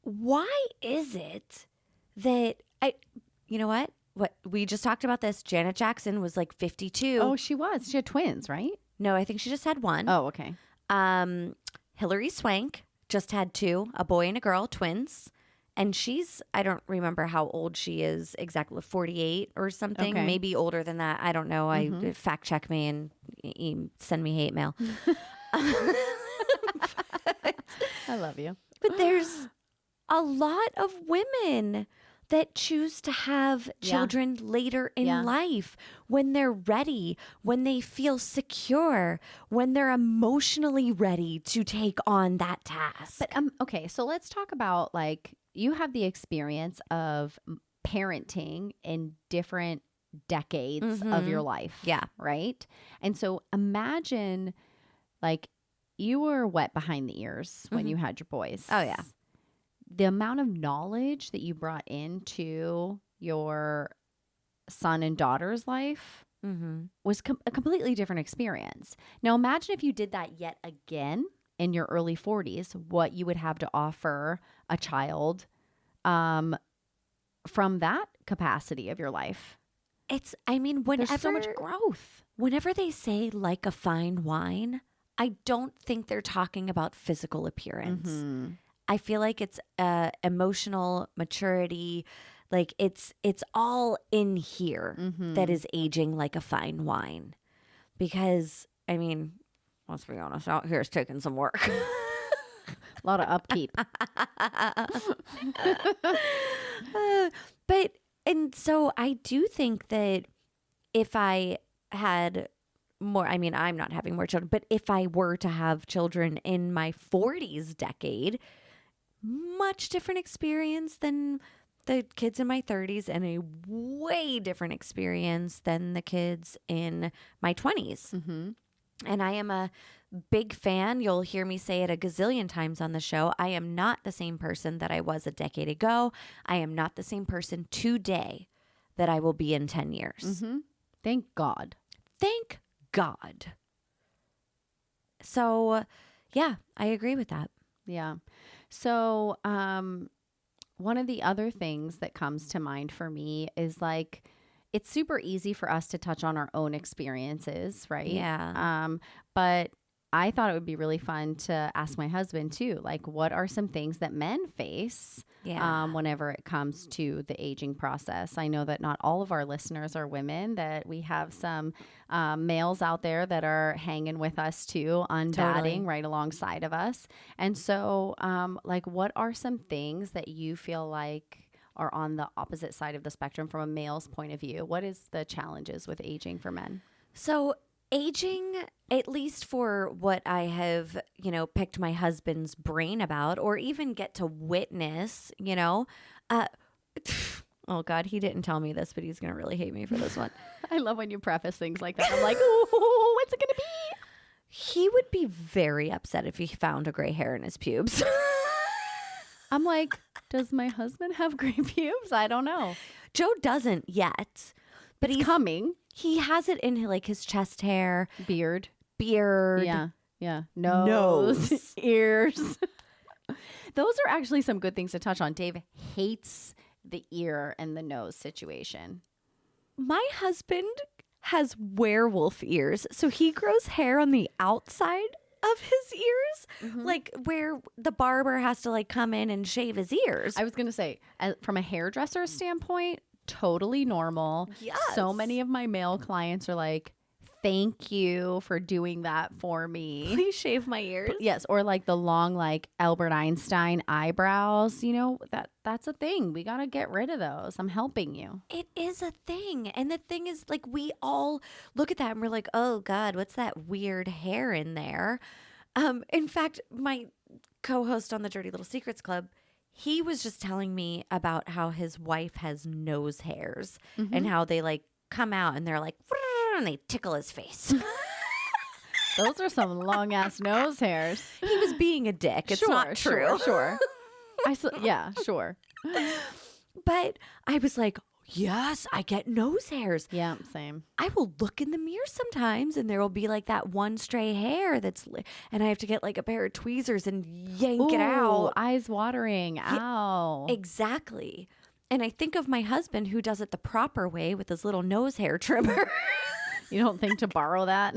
why is it that you know what? We just talked about this. Janet Jackson was like 52. Oh, she was. She had twins, right? No, I think she just had one. Oh, okay. Hilary Swank just had 2, a boy and a girl, twins. And I don't remember how old she is exactly, 48 or something, maybe older than that. I don't know. I fact check me and send me hate mail. I love you. But there's a lot of women that choose to have children later in life when they're ready, when they feel secure, when they're emotionally ready to take on that task. But okay, so let's talk about like you have the experience of parenting in different decades of your life. Yeah. Right? And so imagine like you were wet behind the ears when you had your boys. Oh, yeah. The amount of knowledge that you brought into your son and daughter's life was a completely different experience. Now imagine if you did that yet again in your early 40s, what you would have to offer a child from that capacity of your life. Whenever There's so much growth. Whenever they say like a fine wine, I don't think they're talking about physical appearance. I feel like it's emotional maturity. Like it's all in here that is aging like a fine wine. Because, I mean, let's be honest, out here is taking some work. A lot of upkeep. And so I do think that if I had more, I mean, I'm not having more children, but if I were to have children in my 40s decade, much different experience than the kids in my 30s and a way different experience than the kids in my 20s. And I am a big fan. You'll hear me say it a gazillion times on the show. I am not the same person that I was a decade ago. I am not the same person today that I will be in 10 years. Thank God. Thank God. So, yeah, I agree with that. Yeah. So, one of the other things that comes to mind for me is like, it's super easy for us to touch on our own experiences, right? Yeah. But I thought it would be really fun to ask my husband too, like, what are some things that men face whenever it comes to the aging process? I know that not all of our listeners are women, that we have some males out there that are hanging with us too, UnBadding right alongside of us. And so, like, what are some things that you feel like are on the opposite side of the spectrum from a male's point of view? What is the challenges with aging for men? So aging, at least for what I have, picked my husband's brain about, or even get to witness, oh God, he didn't tell me this, but he's going to really hate me for this one. I love when you preface things like that. I'm like, ooh, what's it going to be? He would be very upset if he found a gray hair in his pubes. I'm like, does my husband have gray pubes? I don't know. Joe doesn't yet, but It's coming. He has it in like his chest hair, Beard. beard. Yeah. Nose. Ears. Those are actually some good things to touch on. Dave hates the ear and the nose situation. My husband has werewolf ears, so he grows hair on the outside of his ears, like where the barber has to like come in and shave his ears. I was going to say, from a hairdresser standpoint, totally normal. Yes. So many of my male clients are like, thank you for doing that for me. Please shave my ears. Yes, or like the long, like Albert Einstein eyebrows. That's a thing. We got to get rid of those. I'm helping you. It is a thing. And the thing is, like, we all look at that and we're like, oh God, what's that weird hair in there? In fact, my co-host on the Dirty Little Secrets Club, he was just telling me about how his wife has nose hairs and how they like come out and they're like, and they tickle his face. Those are some long ass nose hairs. He was being a dick. It's not true. Sure. Yeah, sure. But I was like, yes, I get nose hairs. Yeah, same. I will look in the mirror sometimes and there will be like that one stray hair and I have to get like a pair of tweezers and yank it out. Eyes watering. Ow. Exactly. And I think of my husband who does it the proper way with his little nose hair trimmer. You don't think to borrow that?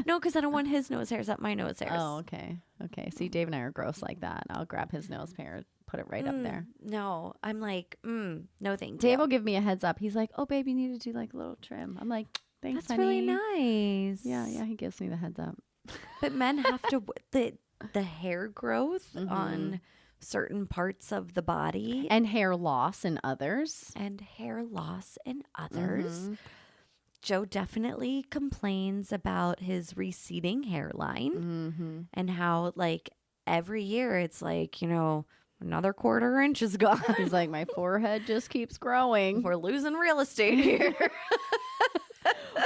No, because I don't want his nose hairs up my nose hairs. Oh, okay. See, Dave and I are gross like that. I'll grab his nose hair, put it right up there. No, I'm like, no thank you. Dave will give me a heads up. He's like, oh, babe, you need to do like a little trim. I'm like, thanks, That's honey. really nice. Yeah, he gives me the heads up. But men have to, the hair growth on certain parts of the body. And hair loss in others. And hair loss in others. Joe definitely complains about his receding hairline and how like every year it's like, another quarter inch is gone. He's like, my forehead just keeps growing. We're losing real estate here.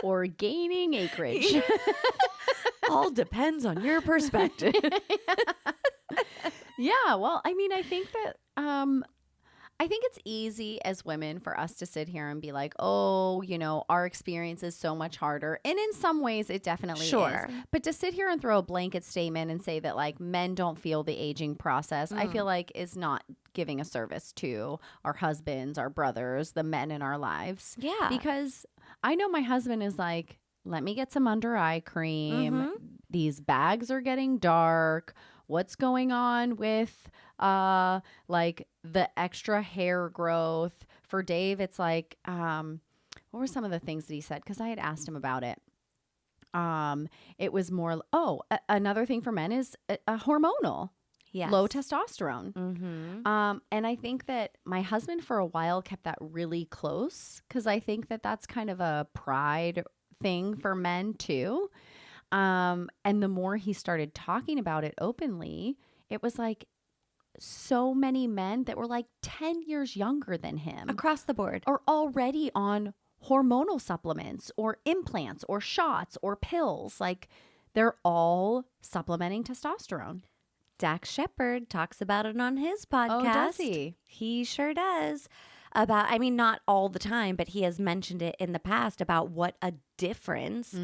Or gaining acreage. All depends on your perspective. Yeah, well, I mean, I think that I think it's easy as women for us to sit here and be like, oh, our experience is so much harder. And in some ways it definitely is. But to sit here and throw a blanket statement and say that like men don't feel the aging process, I feel like is not giving a service to our husbands, our brothers, the men in our lives. Yeah. Because I know my husband is like, let me get some under eye cream. These bags are getting dark. what's going on with like the extra hair growth. For Dave, it's like, what were some of the things that he said? Because I had asked him about it. It was more, another thing for men is hormonal. Yes. Low testosterone. Mm-hmm. And I think that my husband for a while kept that really close because I think that that's kind of a pride thing for men too. And the more he started talking about it openly, it was like so many men that were like 10 years younger than him Across the board. are already on hormonal supplements or implants or shots or pills. Like they're all supplementing testosterone. Dax Shepard talks about it on his podcast. Oh, does he? He sure does. About, I mean, not all the time, but he has mentioned it in the past about what a difference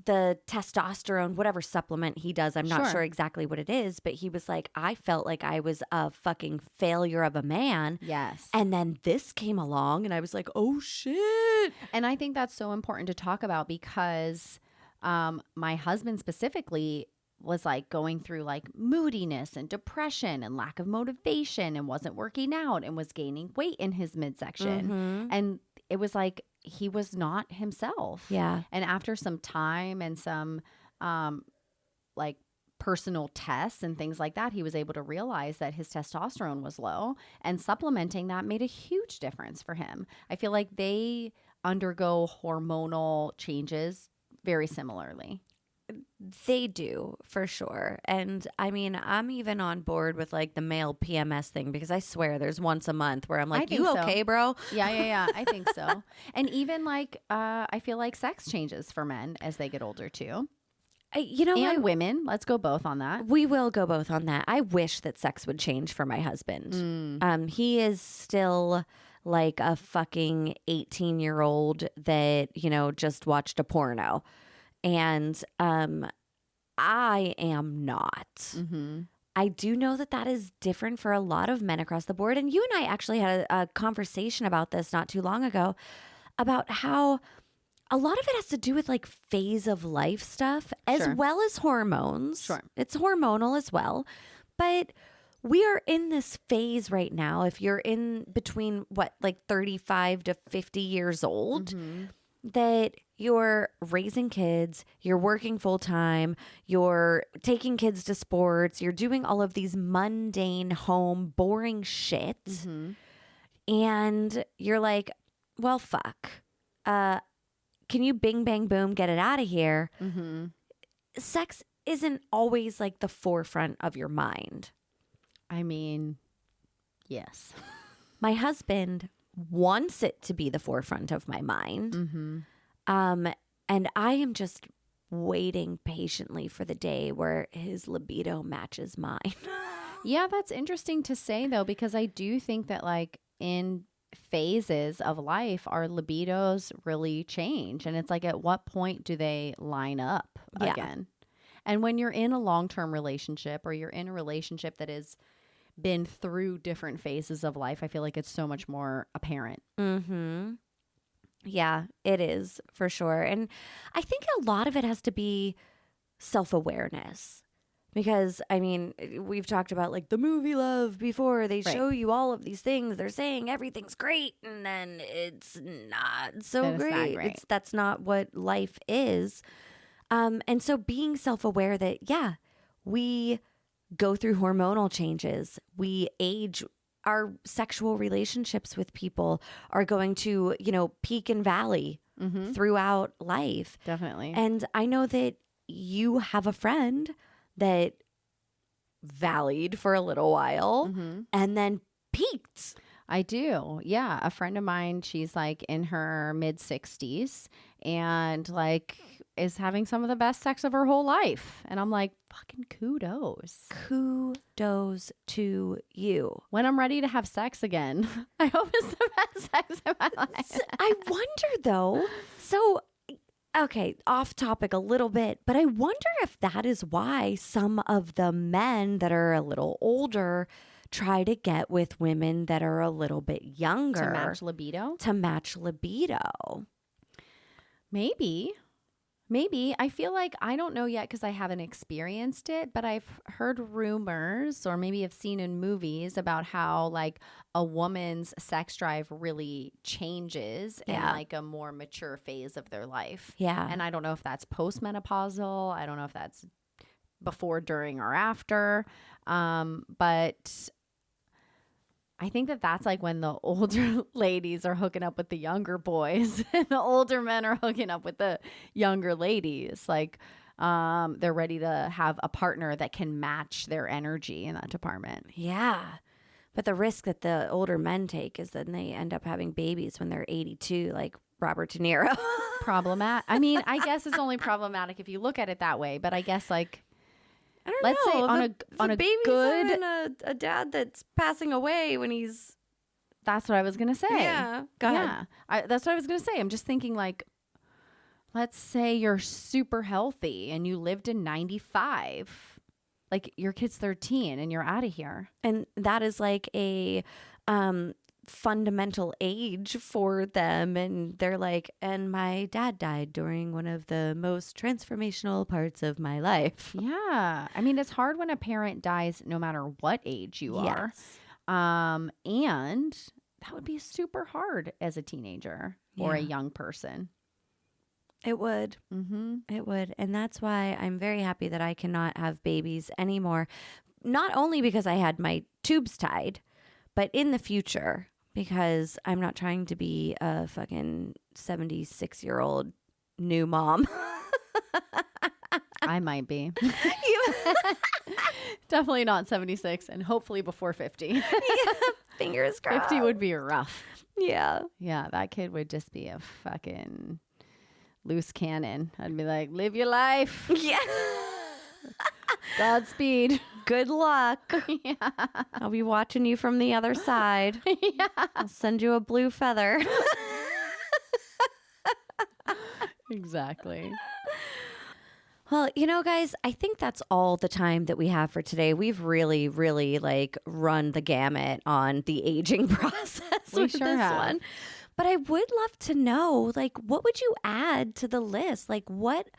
the testosterone, whatever supplement he does, I'm not sure exactly what it is, but he was like, I felt like I was a fucking failure of a man. Yes. And then this came along and I was like, oh shit. And I think that's so important to talk about because my husband specifically was like going through like moodiness and depression and lack of motivation and wasn't working out and was gaining weight in his midsection. And it was like he was not himself. Yeah. And after some time and some like personal tests and things like that, he was able to realize that his testosterone was low, and supplementing that made a huge difference for him. I feel like they undergo hormonal changes very similarly. They do, for sure. And I mean, I'm even on board with like the male PMS thing because I swear there's once a month where I'm like, think you so. okay, bro? Yeah. I think so. And even like, I feel like sex changes for men as they get older too. You know And what? women. Let's go both on that. We will go both on that. I wish that sex would change for my husband. He is still like a fucking 18-year-old that, you know, just watched a porno. And I am not. I do know that that is different for a lot of men across the board. And you and I actually had a conversation about this not too long ago about how a lot of it has to do with like phase of life stuff as well as hormones. Sure. It's hormonal as well. But we are in this phase right now. If you're in between like 35 to 50 years old, that you're raising kids, you're working full time, you're taking kids to sports, you're doing all of these mundane home boring shit. And you're like, well, fuck. Can you bing, bang, boom, get it out of here? Sex isn't always like the forefront of your mind. I mean, yes. My husband wants it to be the forefront of my mind. And I am just waiting patiently for the day where his libido matches mine. Yeah, that's interesting to say though, because I do think that like in phases of life, our libidos really change. And it's like, at what point do they line up again? And when you're in a long-term relationship or you're in a relationship that has been through different phases of life, I feel like it's so much more apparent. Yeah, it is for sure. And I think a lot of it has to be self-awareness. Because, I mean, we've talked about like the movie Love before. They show you all of these things. They're saying everything's great, and then it's not so great. That's not what life is. And so being self-aware that, yeah, we go through hormonal changes. We age. Our sexual relationships with people are going to, you know, peak and valley throughout life. Definitely. And I know that you have a friend that valleyed for a little while and then peaked. I do. Yeah. A friend of mine, she's like in her mid 60s and like is having some of the best sex of her whole life. And I'm like, fucking kudos. Kudos to you. When I'm ready to have sex again, I hope it's the best sex of my life. I wonder though, so okay, off topic a little bit, but I wonder if that is why some of the men that are a little older try to get with women that are a little bit younger. To match libido? To match libido. Maybe. Maybe. I feel like I don't know yet because I haven't experienced it, but I've heard rumors or maybe have seen in movies about how like a woman's sex drive really changes in Yeah. like a more mature phase of their life. Yeah. And I don't know if that's postmenopausal. I don't know if that's before, during, or after. But I think that that's like when the older ladies are hooking up with the younger boys and the older men are hooking up with the younger ladies. Like they're ready to have a partner that can match their energy in that department. Yeah. But the risk that the older men take is that they end up having babies when they're 82, like Robert De Niro. Problematic. I mean, I guess it's only problematic if you look at it that way. But I guess like, I don't let's know. say on a baby's good, having a dad that's passing away when he's that's what I was gonna say. Yeah. Go ahead. Yeah, that's what I was gonna say. I'm just thinking like, let's say you're super healthy and you lived in 95, like your kid's 13 and you're out of here. And that is like a fundamental age for them. And they're like, and my dad died during one of the most transformational parts of my life. Yeah, I mean it's hard when a parent dies, no matter what age you are. Yes. And that would be super hard as a teenager or a Yeah. young person. It would. Mm-hmm. It would. And that's why I'm very happy that I cannot have babies anymore. Not only because I had my tubes tied, but in the future, because I'm not trying to be a fucking 76-year-old new mom. I might be. Definitely not 76 and hopefully before 50. Yeah, fingers crossed. 50 would be rough. Yeah. Yeah, that kid would just be a fucking loose cannon. I'd be like, live your life. Yeah. Godspeed. Good luck. Yeah. I'll be watching you from the other side. Yeah. I'll send you a blue feather. Exactly. Well, you know, guys, I think that's all the time that we have for today. We've really, really like run the gamut on the aging process We with sure this have. one. But I would love to know, like, what would you add to the list? Like, what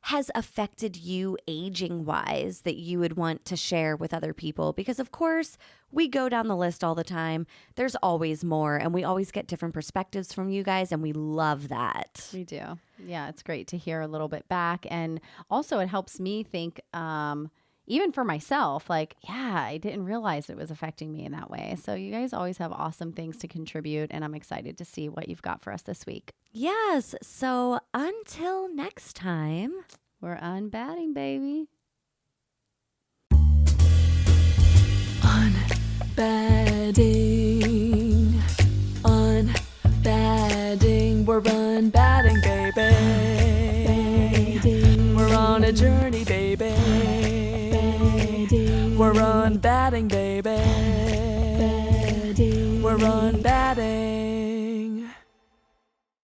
has affected you aging wise that you would want to share with other people? Because, of course, we go down the list all the time. There's always more, and we always get different perspectives from you guys, and we love that. We do. Yeah, it's great to hear a little bit back. And also it helps me think, even for myself, like, yeah, I didn't realize it was affecting me in that way. So you guys always have awesome things to contribute, and I'm excited to see what you've got for us this week. Yes. So until next time. We're unbadding, baby. UnBadding, UnBadding, we're UnBadding, baby. We're on a journey, baby. We're UnBadding, baby. We're UnBadding.